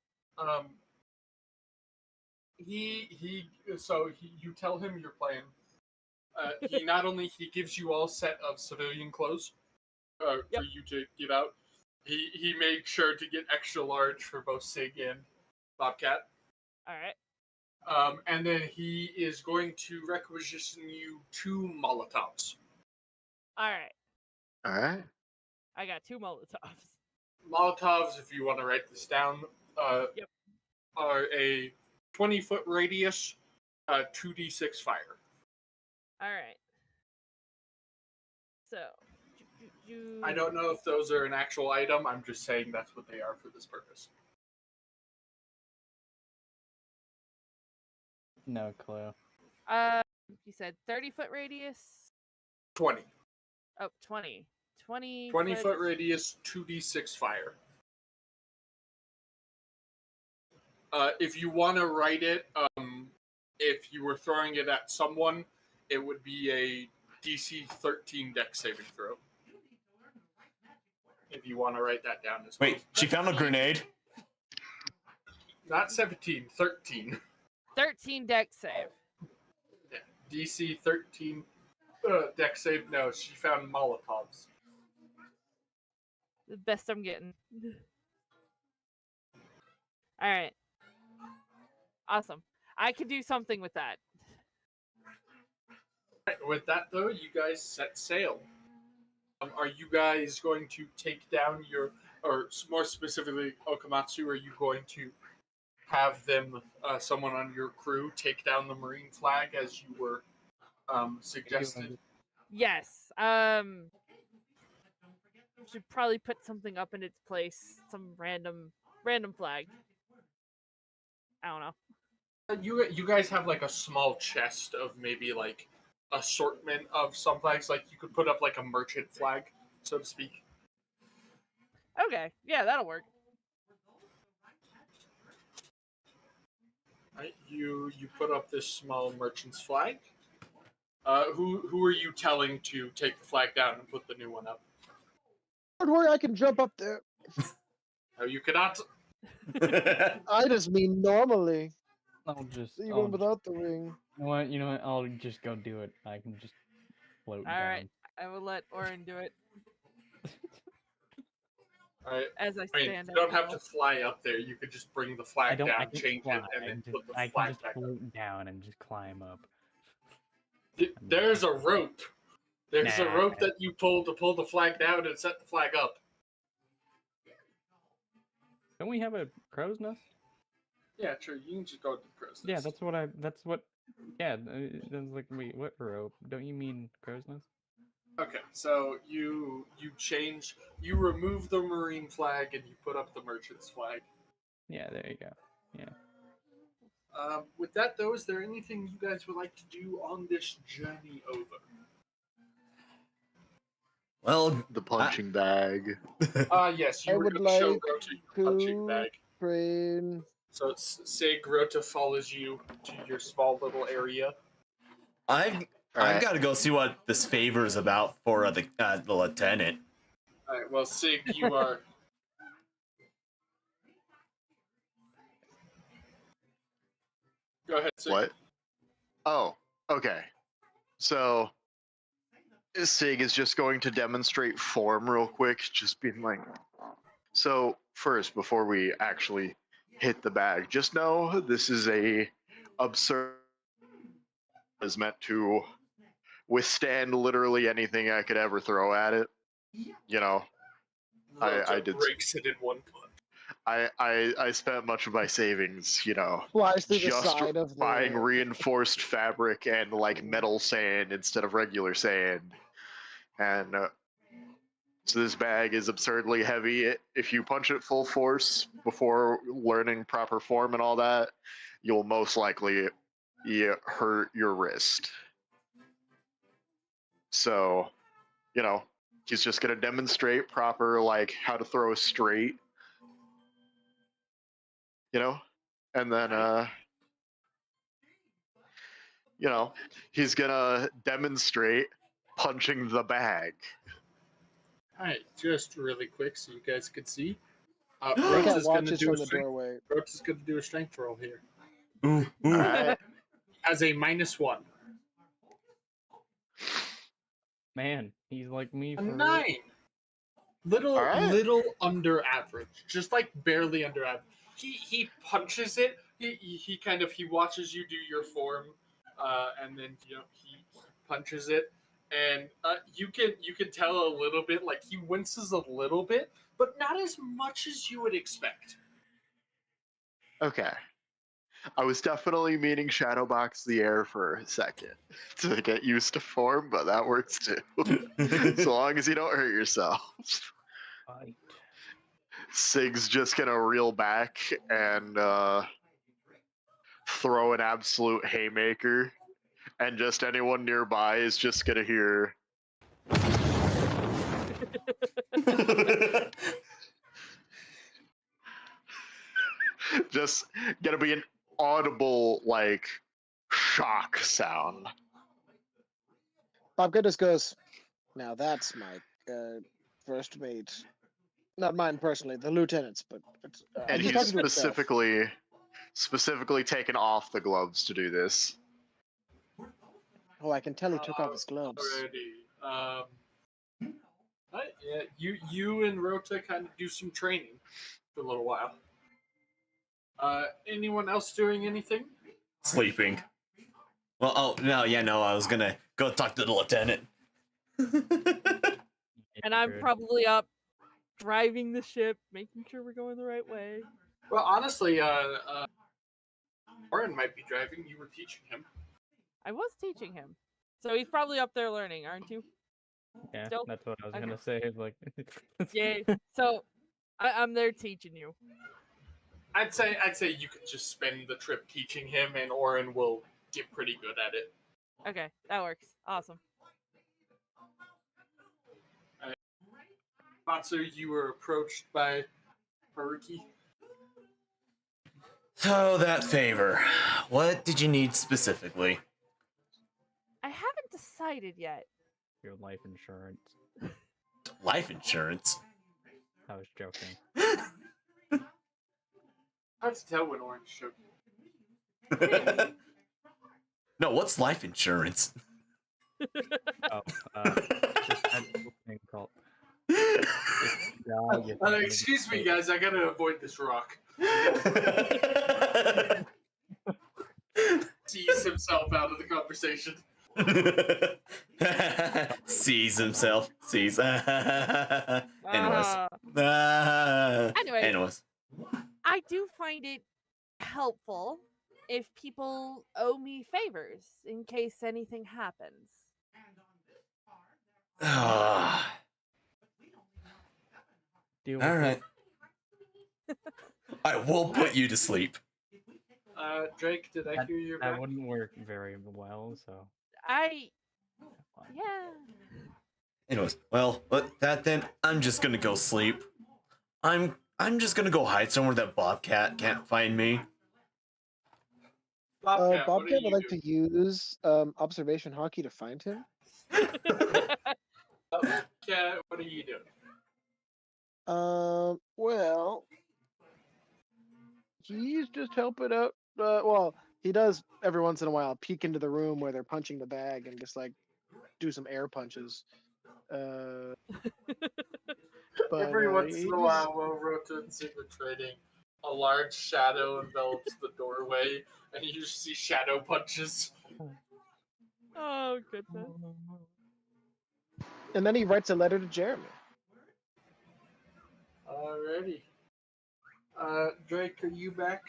You tell him your plan. He not only he gives you all set of civilian clothes for you to give out. He made sure to get extra large for both Sig and Bobcat. All right. And then he is going to requisition you 2 Molotovs. All right. All right. I got 2 Molotovs. Molotovs, if you want to write this down, Yep. are a 20-foot radius, 2d6 fire. All right. So. I don't know if those are an actual item. I'm just saying that's what they are for this purpose. No clue. You said 30-foot radius? 20. Oh, 20. 20-foot radius, 2d6 fire. If you want to write it, if you were throwing it at someone, it would be a DC 13 dex saving throw. If you want to write that down as well. Wait, she found a grenade? Not 17, 13. 13 dex save. Yeah, DC 13 dex save. No, she found Molotovs. The best I'm getting. All right. Awesome. I could do something with that. With that, though, you guys set sail. Are you guys going to take down or more specifically, Okamatsu, are you going to have them, someone on your crew, take down the Marine flag as you were suggested? Yes. Should probably put something up in its place. Some random flag. I don't know. You guys have like a small chest of maybe like assortment of some flags. Like you could put up like a merchant flag, so to speak. Okay. Yeah, that'll work. Right, you put up this small merchant's flag. Who are you telling to take the flag down and put the new one up? Don't worry, I can jump up there. No, you cannot. I just mean normally, I'll just. even without the ring. You know what? I'll just go do it. I can just float All down. right. I will let Orin do it All right. as I I mean, stand. you don't have to fly up there. You could just bring the I flag don't. I down, can change fly. it, and then put the I can flag just back up. float down and just climb up. There's a rope. There's a Nah. rope that you pull to pull the flag down and set the flag up. Don't we have a crow's nest? Yeah, sure. You can just go to the crow's Yeah, nest. that's what I. That's what. Yeah, that's like wait, what rope? Don't you mean crow's nest? Okay, so you remove the Marine flag and you put up the merchant's flag. Yeah, there you go. Yeah. With that, though, is there anything you guys would like to do on this journey over? Well, The punching bag. Yes, you I were would going to show like go to your punching to bag. train So say Grota follows you to your small little area. I've Alright. got to go see what this favor is about for the lieutenant. All right. Well, Sig, you are. Go ahead, Sig. What? Oh, okay. So Sig is just going to demonstrate form real quick, just being like. So first, before we actually hit the bag, just know this is a absurd. Is meant to withstand literally anything I could ever throw at it. You know, I Rota did. breaks it in one punch. I spent much of my savings, you know, Flies through the just side of the. buying reinforced fabric and like metal sand instead of regular sand. And so this bag is absurdly heavy. If you punch it full force before learning proper form and all that, you'll most likely hurt your wrist. So, you know, he's just gonna demonstrate proper like how to throw straight. You know? And then you know, he's gonna demonstrate punching the bag. All right, just really quick so you guys could see. Cat Rota's gonna watches do from a the strength. doorway. Rota's gonna do a strength roll here. Ooh, ooh. Alright. Has a -1. Man, he's like me A for 9. Little Alright. little under average, just like barely under average. He punches it. He kind of he watches you do your form, and then he punches it, and you can tell a little bit like he winces a little bit, but not as much as you would expect. Okay. I was definitely meaning shadowbox the air for a second to get used to form, but that works too. So long as you don't hurt yourself. fight. Sig's just gonna reel back and throw an absolute haymaker, and just anyone nearby is just gonna hear. Just gonna be an audible like shock sound. Bob Goodness goes, now that's my first mate. Not mine personally, the lieutenant's, but And he's he's talking to himself. specifically taken off the gloves to do this. Oh, I can tell he took off his gloves. Already. Yeah, you and Rota kind of do some training for a little while. Anyone else doing anything? Sleeping. Well, oh no, yeah, no, I was gonna go talk to the lieutenant. And I'm Good. probably up driving the ship, making sure we're going the right way. Well, honestly, Warren might be driving. You were teaching him. I was teaching him. So he's probably up there learning, aren't you? Yeah, Still? that's what I was Okay. gonna say. Like, Yay. So I'm there teaching you. I'd say you could just spend the trip teaching him, and Oren will get pretty good at it. Okay, that works. Awesome. Matsu, you were approached by Haruki. So that favor, what did you need specifically? I haven't decided yet. your life insurance. Life insurance. I was joking. Hard to tell when Oren's joking. No, what's life insurance? Oh, just that little thing called. Excuse me, guys. I gotta avoid this rock. Tease himself out of the conversation. Sees himself. Sees. Anyways. Anyways. I do find it helpful if people owe me favors in case anything happens. Deal with All it. right. I will put you to sleep. Drake, did I hear your That back? wouldn't work very well, so. Yeah. Anyways, well, with that then, I'm just gonna go sleep. I I'm just gonna go hide somewhere that Bobcat can't find me. Bobcat, what are Bobcat you would like doing? to use observation hockey to find him. Bobcat, what are you doing? Well, he's just helping out. Well, he does every once in a while peek into the room where they're punching the bag and just like do some air punches. But Every once in a he's while, while Rotan's infiltrating, a large shadow envelops the doorway, and you just see shadow punches. Oh goodness. and then he writes a letter to Jeremy. Alrighty. Drake, are you back?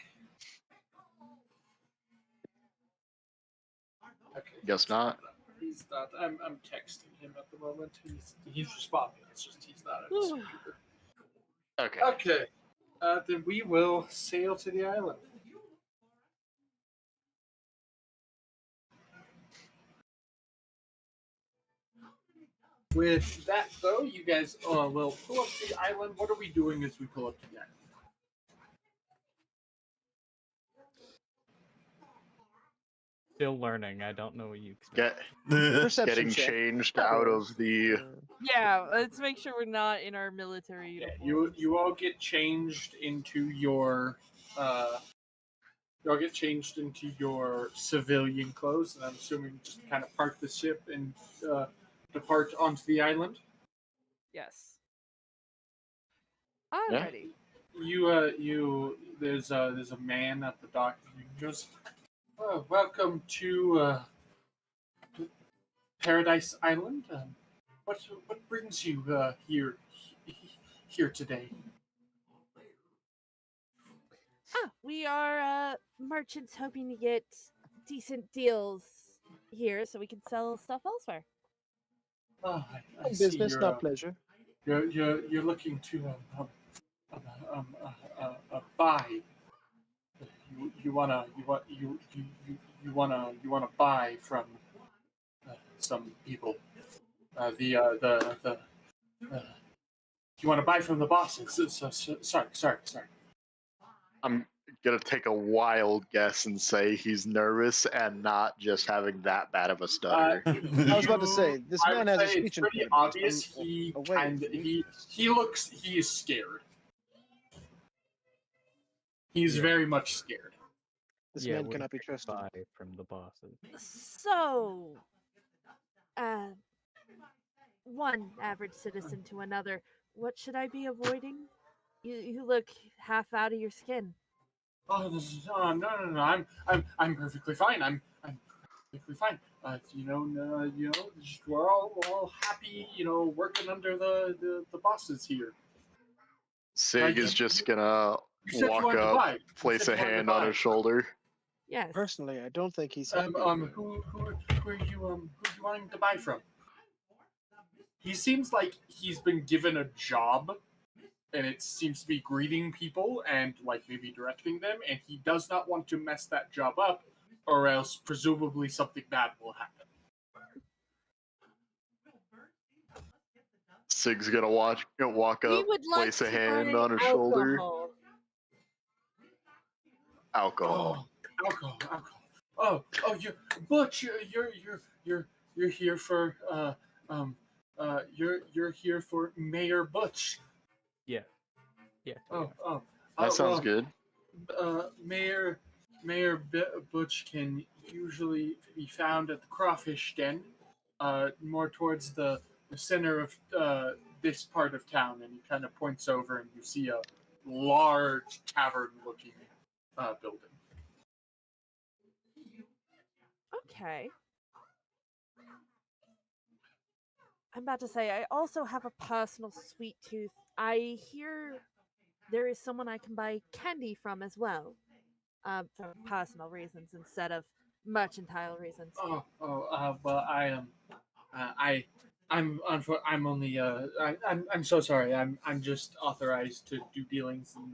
Okay. Guess not. He's not. I'm texting him at the moment. He's responding. It's just he's not at his computer. Okay. Okay. Then we will sail to the island. With that, though, you guys will pull up to the island. What are we doing as we pull up to the island? Still learning. I don't know what you expect. Perception Getting check. changed out of the. Yeah, let's make sure we're not in our military Yeah, uniforms. you all get changed into your civilian clothes, and I'm assuming just kind of park the ship and depart onto the island. Yes. Yeah. Alrighty. There's a man at the dock who goes, "Oh, welcome to Paradise Island. What brings you here today?" We are merchants hoping to get decent deals here so we can sell stuff elsewhere. Oh, I see Business, you're not pleasure. you're looking to buy. You wanna buy from some people. You want to buy from the bosses. Sorry. I'm gonna take a wild guess and say he's nervous and not just having that bad of a stutter. I was about to say, this I man would has a say speech it's pretty impediment. obvious. I'm He away, kind see? he is scared. He's very much scared. This Yeah, man what cannot be do you trusted. buy from the bosses. So, one average citizen to another, what should I be avoiding? You look half out of your skin. Oh, no. I'm perfectly fine. I'm perfectly fine. We're all happy. Working under the bosses here. Sig is just gonna You said you walk wanted to up, buy. You place said a you wanted to hand on buy. his shoulder. Yes. Personally, I don't think he's happy. with me. Who are you wanting to buy from? He seems like he's been given a job, and it seems to be greeting people and like maybe directing them, and he does not want to mess that job up, or else presumably something bad will happen. Sig's gonna walk We up, would like place a to hand buy on his shoulder. alcohol. Alcohol. Alcohol. Oh, Butch, you're here for you're here for Mayor Butch. Yeah. That sounds good. Mayor Butch can usually be found at the Crawfish Den, more towards the center of this part of town, and he kind of points over, and you see a large tavern-looking building. Okay. I'm about to say, I also have a personal sweet tooth. I hear there is someone I can buy candy from as well, for personal reasons instead of mercantile reasons. Well, I'm only I'm so sorry. I'm just authorized to do dealings in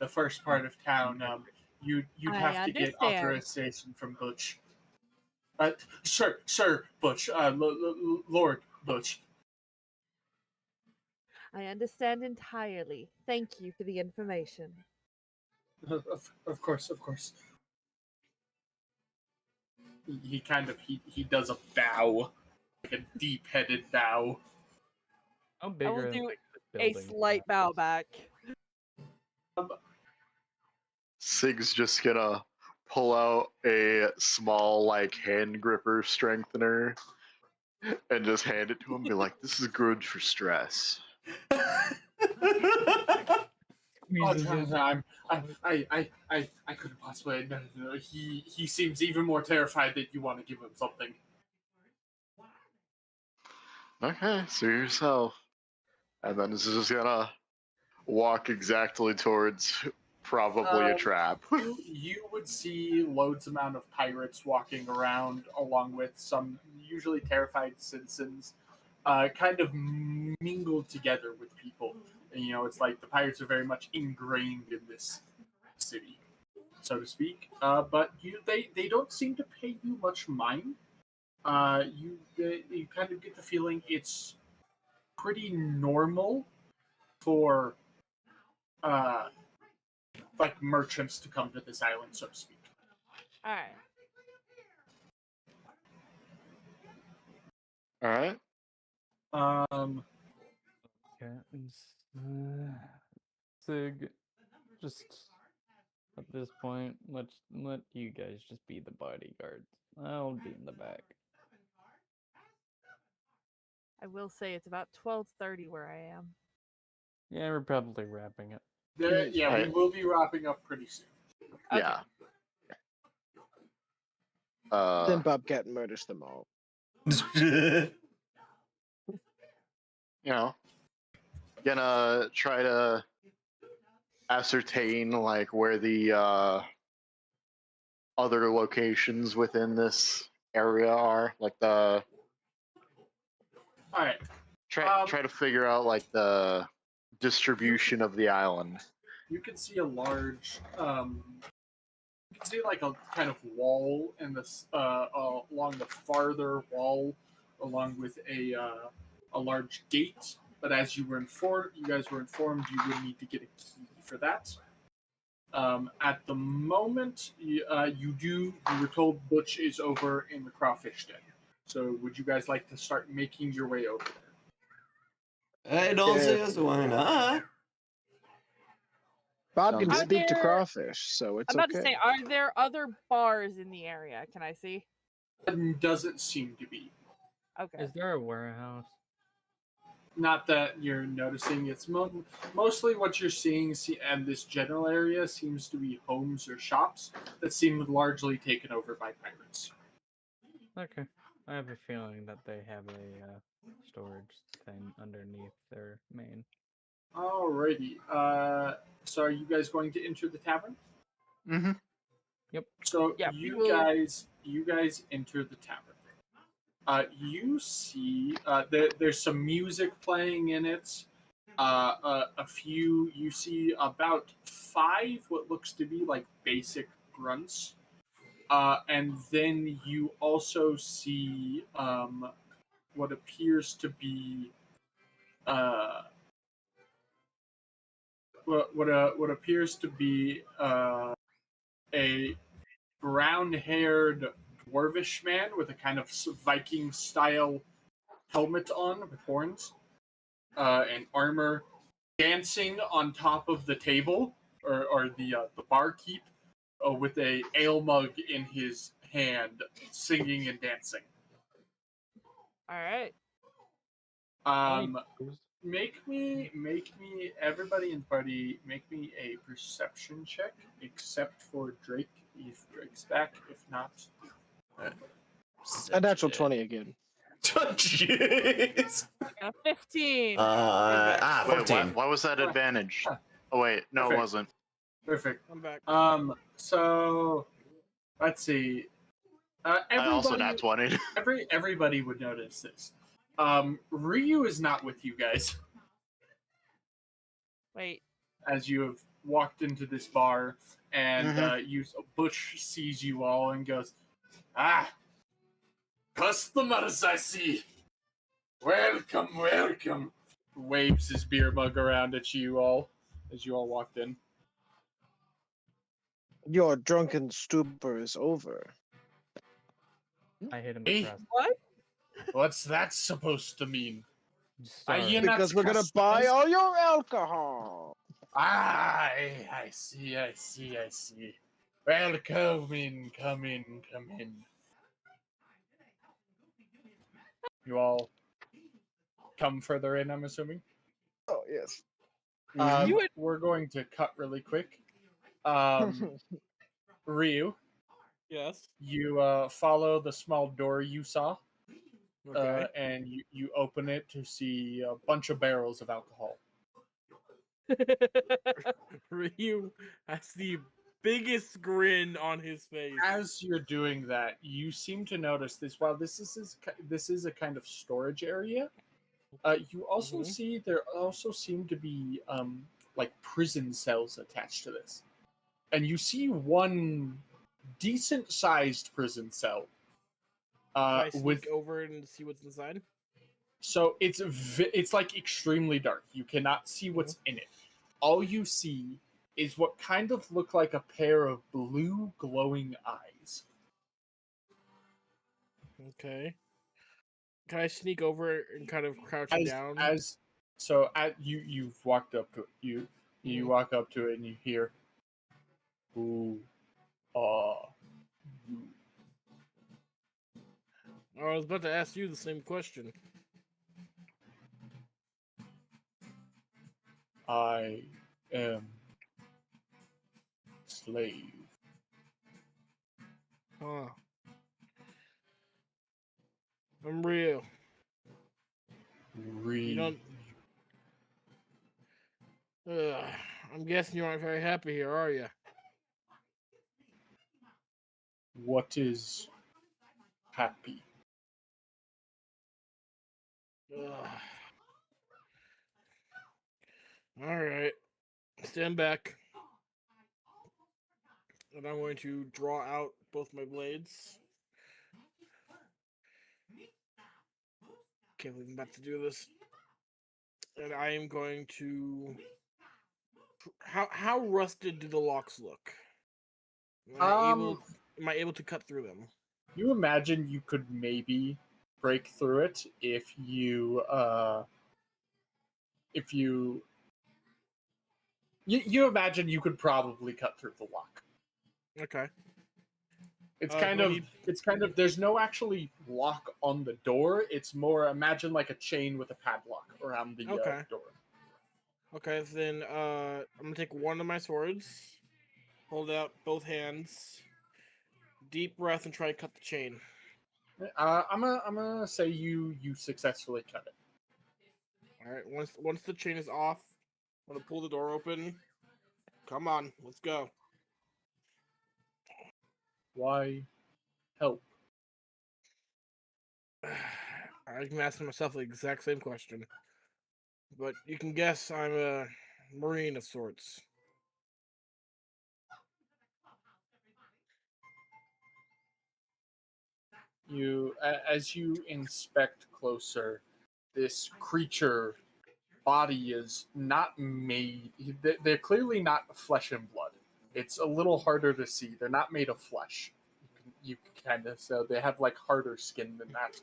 the first part of town. You'd I have to get understand. authorization from Butch. Sir Butch, Lord Butch. I understand entirely. Thank you for the information. Of course, of course. He kind of he does a bow, like a deep-headed bow. How I big will are do the a buildings slight around bow us? back. Sig's just gonna pull out a small, like, hand gripper strengthener and just hand it to him and be like, this is good for stress. Oh, Squeezes it. I couldn't possibly. No. He seems even more terrified that you want to give him something. Okay, suit yourself. And then this is just gonna walk exactly towards probably a trap. You would see loads amount of pirates walking around, along with some usually terrified citizens, kind of mingled together with people. And, it's like the pirates are very much ingrained in this city, so to speak. But they don't seem to pay you much mind. You kind of get the feeling it's pretty normal for uh, like merchants to come to this island, so to speak. All right. All right. Okay. Sig, just at this point, let you guys just be the bodyguards. I'll be in the back. I will say it's about 12:30 where I am. Yeah, we're probably wrapping it. Yeah, we Alright. will be wrapping up pretty soon. Okay. Yeah. Then Bobcat murders them all. Gonna try to ascertain like where the other locations within this area are, like the All right. try to figure out like the distribution of the island. You can see a large, you can see like a kind of wall in this, along the farther wall, along with a large gate. But as you guys were informed, you would need to get a key for that. At the moment, you were told Butch is over in the crawfish den. So would you guys like to start making your way over there? I don't see us why not. Bob can Sounds Are speak to there- crawfish, so it's I'm about okay. to say, are there other bars in the area? Can I see? Doesn't seem to be. Okay. Is there a warehouse? Not that you're noticing. It's mostly what you're seeing, and this general area seems to be homes or shops that seem largely taken over by pirates. Okay. I have a feeling that they have a storage thing underneath their main. Alrighty. So are you guys going to enter the tavern? Mm-hmm. So Yeah, we you will- guys enter the tavern. You see there's some music playing in it. You see about 5 what looks to be like basic grunts. And then you also see what appears to be what appears to be a brown-haired dwarvish man with a kind of Viking-style helmet on with horns and armor, dancing on top of the table or the barkeep with a ale mug in his hand, singing and dancing. All right. Make me everybody in the party make me a perception check, except for Drake. If Drake's back, if not, A natural 20 again. Jeez. 15. Wait, 14. why was that advantage? Oh wait, no, it Perfect. wasn't. perfect. I'm back. So let's see. I also nat 20. Everybody would notice this. Ryu is not with you guys Wait. as you have walked into this bar, and Mhm. Butch sees you all and goes, "Ah, customers, I see. Welcome, welcome. waves his beer mug around at you all as you all walked in. Your drunken stupor is over. I hit him Eh? across. What? What's that supposed to mean? Are Sorry. you not Because we're gonna buy customers? all your alcohol. I see. Well, come in. You all come further in, I'm assuming. Oh yes. You would- We're going to cut really quick. Ryu, Yes. you follow the small door you saw, Okay. and you open it to see a bunch of barrels of alcohol. Ryu has the biggest grin on his face. As you're doing that, you seem to notice this. While this is a kind of storage area, you also Mhm. see there also seem to be like prison cells attached to this, and you see one decent-sized prison cell. Can I sneak With over and see what's inside? so it's like extremely dark. You cannot see what's in it. All you see is what kind of look like a pair of blue glowing eyes. Okay. Can I sneak over and kind of crouch down? You've walked up to it. You Mhm. walk up to it and you hear, "Who are you?" I was about to ask you the same question. I am slave. Huh. I'm real. You don't. I'm guessing you aren't very happy here, are you? What is happy? All right. Stand back. And I'm going to draw out both my blades. Can't believe I'm about to do this. And I am going to. How rusted do the locks look? Am I able to cut through them? You imagine you could maybe break through it if you you imagine you could probably cut through the lock. Okay. It's do kind I of need- there's no actually lock on the door. It's more imagine like a chain with a padlock around the Okay. door. Okay, then I'm gonna take one of my swords, hold out both hands, deep breath, and try to cut the chain. I'm gonna say you successfully cut it. All right. Once the chain is off, I'm gonna pull the door open. Come on, let's go. Why help? I can ask myself the exact same question, but you can guess I'm a Marine of sorts. As you inspect closer, this creature body is not made. They're clearly not flesh and blood. It's a little harder to see. They're not made of flesh. You kind of so they have like harder skin than that.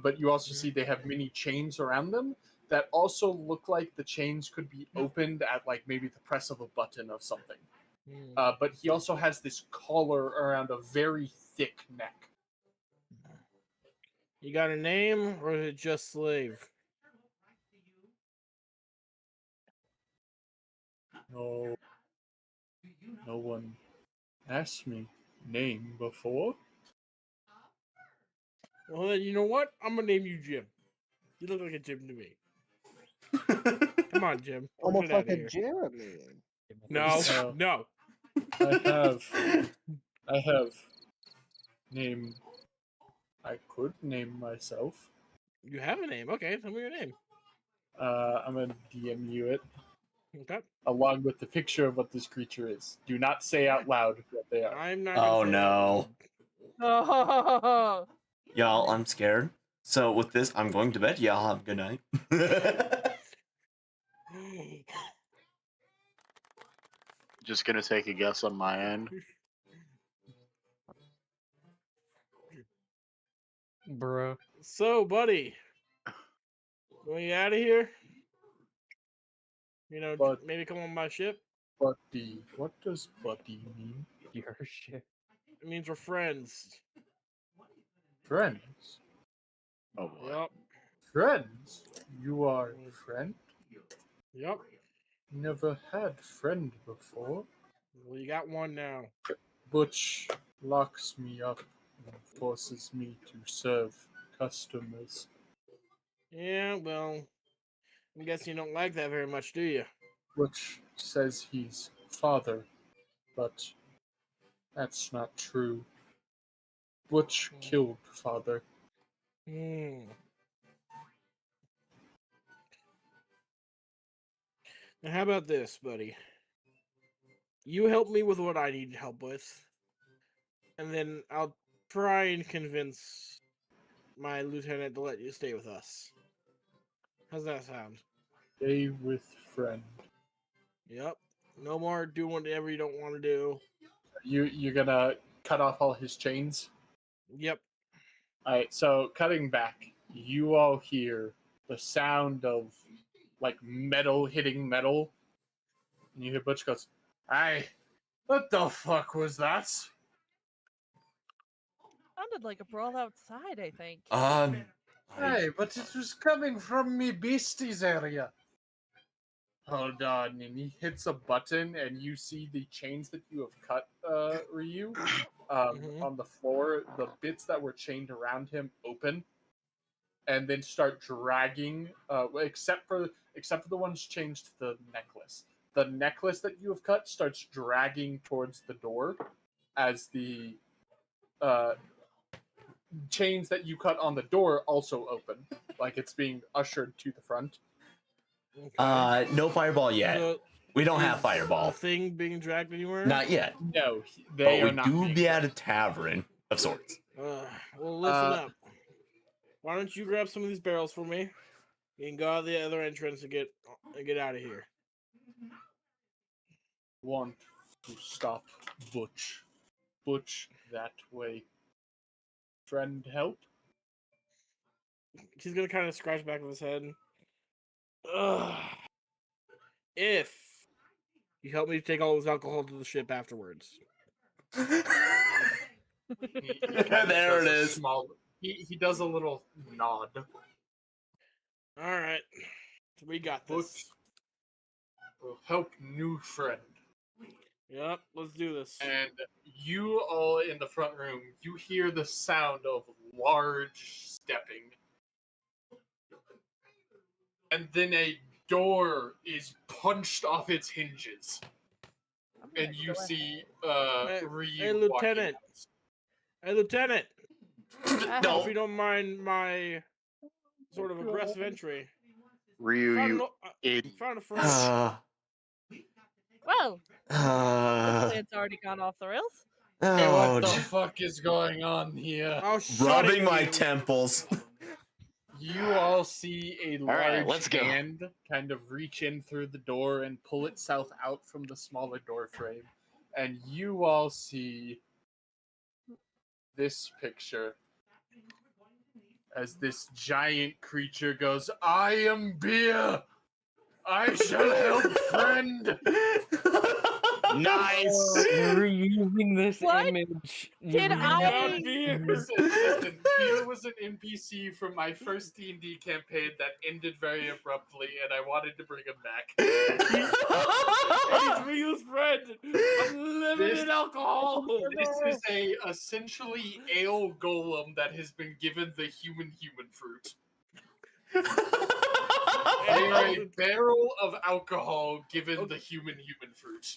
But you also see they have many chains around them that also look like the chains could be opened at like maybe the press of a button of something. But he also has this collar around a very thick neck. You got a name, or is it just slave? No, no one asked me name before. Well, then you know what? I'm gonna name you Jim. You look like a Jim to me. Come on, Jim. Almost Get like outta a here. Jeremy. No, So- no. I have name. I could name myself. You have a name. Okay, tell me your name. I'm gonna DM you it Okay. along with the picture of what this creature is. Do not say out loud what they are. I'm not. Oh, gonna say it out no. loud. Oh, Y'all, I'm scared. So with this, I'm going to bed. Y'all have a good night. Just gonna take a guess on my end. Bruh. So, buddy, going out of here? You know, But- maybe come on my ship. Buddy. What does buddy mean? Your shit. It means we're friends. Friends. Oh boy. Yep. Friends? You are friend? Yep. Never had friend before. Well, you got one now. Butch locks me up and forces me to serve customers. Yeah, well, I'm guessing you don't like that very much, do you? Butch says he's father, but that's not true. Butch killed father. Hmm. Now, how about this, buddy? You help me with what I need help with, and then I'll try and convince my lieutenant to let you stay with us. How's that sound? Stay with friend. Yep. No more doing whatever you don't want to do. You're gonna cut off all his chains? Yep. Alright, so cutting back, you all hear the sound of like metal hitting metal. And you hear Butch goes, "Hey, what the fuck was that?" Sounded like a brawl outside, I think. Hey, but it was coming from me beasties area. Hold on, and he hits a button, and you see the chains that you have cut, Ryu, on the floor. The bits that were chained around him open, and then start dragging. Except for the ones chained to the necklace. The necklace that you have cut starts dragging towards the door, as the chains that you cut on the door also open, like it's being ushered to the front. Okay. No fireball yet. So, We don't have is fireball. A thing being dragged anywhere? Not yet. No, But they are we not. do being be at a dragged. tavern of sorts. Well, listen up. Why don't you grab some of these barrels for me? You can go out the other entrance and get out of here. Want to stop Butch. Butch that way. Friend help? He's gonna kind of scratch the back of his head. Ugh. If you help me take all this alcohol to the ship afterwards. He There it is. He does a little nod. All right, so we got Butch this. will help new friend. Yep, let's do this. And you all in the front room, you hear the sound of large stepping. And then a door is punched off its hinges. I'm gonna And you go see Ryu Hey, walking Lieutenant. out. Hey, Lieutenant. Hope No. you don't mind my sort of aggressive entry. Ryu, Found, you idiot. found a friend. Well, hopefully it's already gone off the rails. Hey, what Oh, the fuck is going on here? Oh, shut rubbing it, my you. temples. You all see a All right, large let's go. hand kind of reach in through the door and pull itself out from the smaller door frame. And you all see this picture as this giant creature goes, "I am beer! I shall help friend!" Nice. We're using this What? image. Did You I- never- Beer. Listen, beer was an NPC from my first D&D campaign that ended very abruptly, and I wanted to bring him back. He's Ryu's friend. Unlimited This- alcohol. This is a essentially ale golem that has been given the human fruit. They are a barrel of alcohol given the human fruit.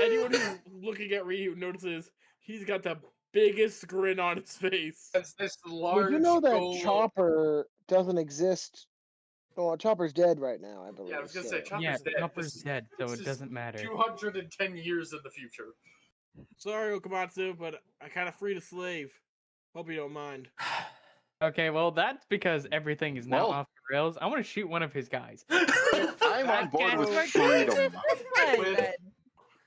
Anyone who's looking at Ryu notices he's got the biggest grin on his face. As this We large do know that golem. Chopper doesn't exist. Oh, Chopper's dead right now, I believe. Yeah, I was gonna say so- Chopper's Yeah, dead. Chopper's This is- dead, so this it is doesn't matter. 210 years in the future. Sorry, Okamatsu, but I kind of freed a slave. Hope you don't mind. Okay, well, that's because everything is now Well- off the rails. I want to shoot one of his guys. I'm on board Guess with we're going freedom. this way, With- then.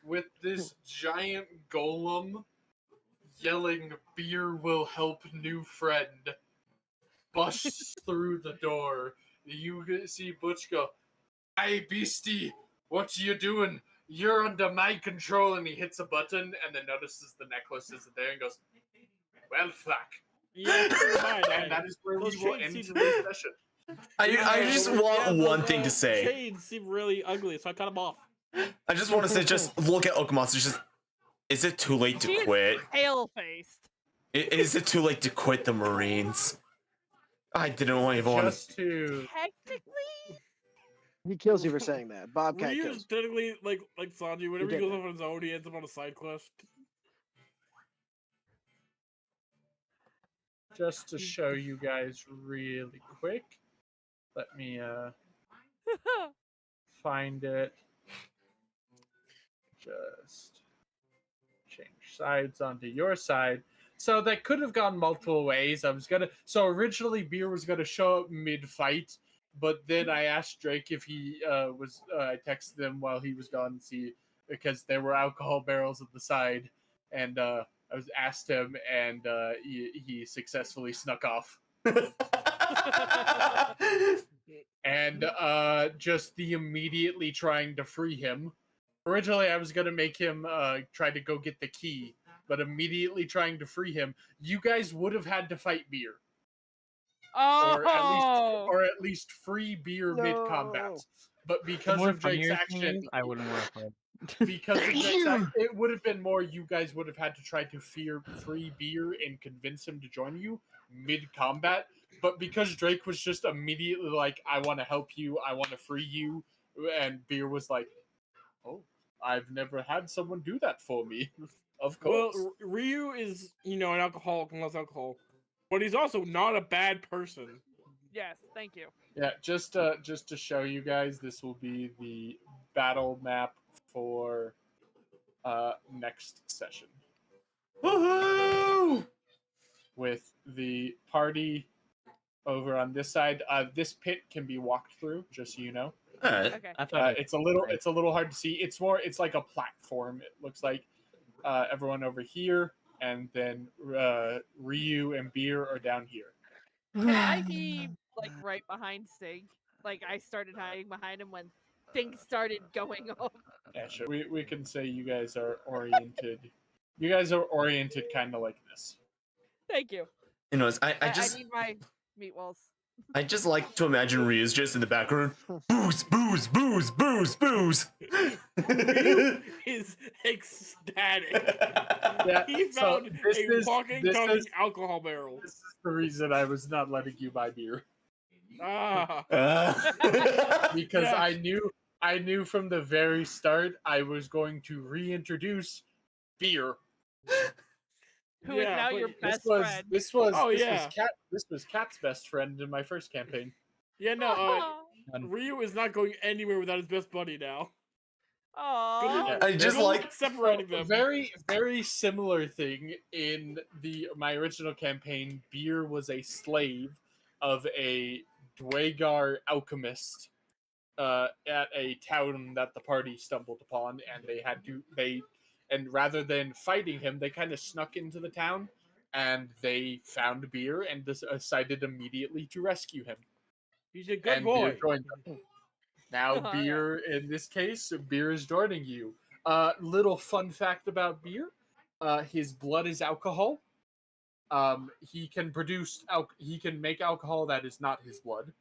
With this giant golem yelling, "Beer will help new friend," busts through the door. You see Butch go, "Hey, beastie, what you doing? You're under my control." And he hits a button and then notices the necklace isn't there and goes, "Well, fuck." Yeah, fine. And that is where we Those will chains end seem today's really- session. I just want one thing to those, say. Chains seem really ugly, so I cut them off. I just want to say, just look at Okamatsu. Just, is it too late to She is quit? pale faced. Is it too late to quit the Marines? I didn't even want Just to Technically, He kills you for saying that. Bobcat Ryu's kills. technically like Sanji. Whenever he did goes that. off on his own, he ends up on a side quest. just to show you guys really quick. Let me find it. Just change sides onto your side. So that could have gone multiple ways. So originally Beer was gonna show up mid-fight, but then I asked Drake if he was. I texted him while he was gone to see, because there were alcohol barrels at the side, and I was asked him, and he successfully snuck off. And just the immediately trying to free him. Originally, I was gonna make him try to go get the key, but immediately trying to free him, you guys would have had to fight Beer, oh, or at least free Beer mid combat. No. But because More of Drake's funnier thing action, is, I wouldn't want to fight. because of Drake's action, it would have been more. You guys would have had to try to free Beer and convince him to join you mid combat. But because Drake was just immediately like, "I want to help you, I want to free you," and Beer was like, "Oh, I've never had someone do that for me." Of course. Well, Ryu is, an alcoholic and loves alcohol, but he's also not a bad person. yes, thank you. Yeah, just to show you guys, this will be the battle map for next session, Woohoo! with the party over on this side. This pit can be walked through, just so you know. Alright. Okay. I thought It's a little hard to see. It's like a platform. It looks like everyone over here, and then Ryu and Beer are down here. Can I be like right behind Stig? Like I started hiding behind him when things started going off. Yeah, sure. We can say you guys are oriented. You guys are oriented kind of like this. Thank you. Anyways, I I just need my meat walls. I just like to imagine Ryu's just in the background. Booze, booze, booze, booze, booze. Ryu is ecstatic. Yeah, He so found a walking, this talking is- alcohol barrel. This is the reason I was not letting you buy beer, Ah. because Yeah. I knew from the very start I was going to reintroduce Beer. Who is Yeah, now but your this best This was friend? this was Oh, this yeah. was Cat's best friend in my first campaign. Yeah, no, None. Ryu is not going anywhere without his best buddy now. Aww. I just Good luck like separating them. Very similar thing in my original campaign. Beer was a slave of a Dwagar alchemist at a town that the party stumbled upon, and and rather than fighting him, they kind of snuck into the town, and they found Beer and decided immediately to rescue him. He's a good And boy. Beer joined them. Now Oh, yeah. Beer, in this case, Beer is joining you. Little fun fact about Beer: his blood is alcohol. He can he can make alcohol that is not his blood.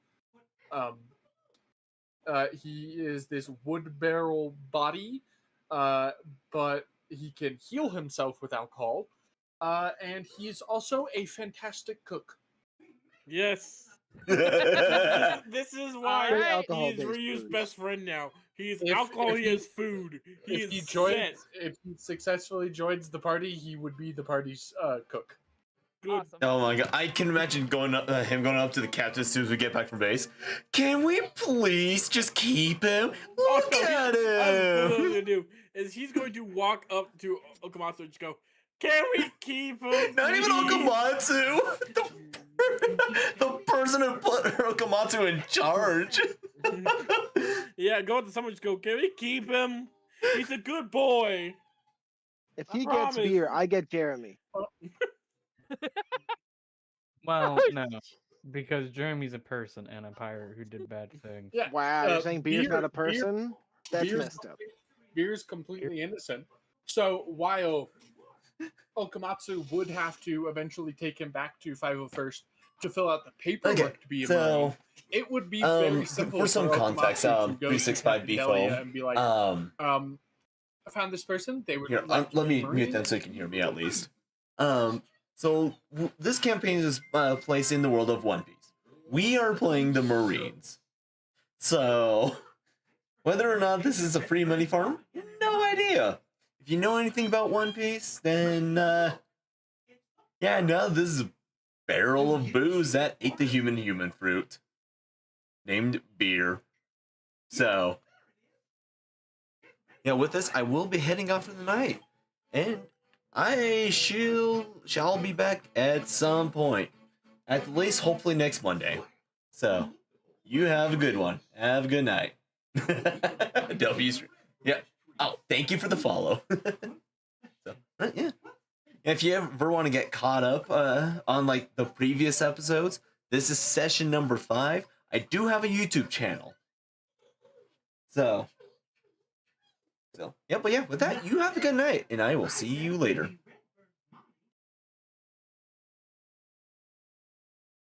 He is this wood barrel body, but he can heal himself with alcohol. And he's also a fantastic cook. Yes. I This is why Alright. he Alcohol-based is Ryu's booze. best friend now. He's If alcohol, he he- has food. He If he is joins, set. if he successfully joins the party, he would be the party's cook. Good. Awesome. Oh my god, I can imagine him going up to the captain as soon as we get back from base. Can we please just keep him? Look Also, at What I'm him! gonna do is he's going to walk up to Okamatsu and just go, "Can we keep him?" Not even please?" Okamatsu! The The person who put Okamatsu in charge. Yeah, go to someone, just go, can we keep him? He's a good boy. If I he gets promise. beer, I get Jeremy. Well, no, because Jeremy's a person and a pirate who did bad things. Yeah. Wow, you're saying beer's not a beer- person? That's beer's messed up. Beer's completely innocent. So while Okamatsu would have to eventually take him back to 501st to fill out the paperwork Okay, to be a so, Marine, it would be very simple for some context, Okamatsu to go to 365 Captain B Delia phone. and be like, I found this person. They would Here, like to let be me a mute Marine. them so you can hear me at least. So this campaign is placed in the world of One Piece. We are playing the Marines. So whether or not this is a free money farm, no idea. If you know anything about One Piece, then yeah, no, this is a barrel of booze that ate the human fruit, named beer. So yeah, with this, I will be heading off for the night, and I shall be back at some point, at least hopefully next Monday. So you have a good one. Have a good night. W's. Yeah. Oh, thank you for the follow. So yeah. If you ever want to get caught up on like the previous episodes, this is session number 5. I do have a YouTube channel. So yeah, but yeah, with that, you have a good night, and I will see you later.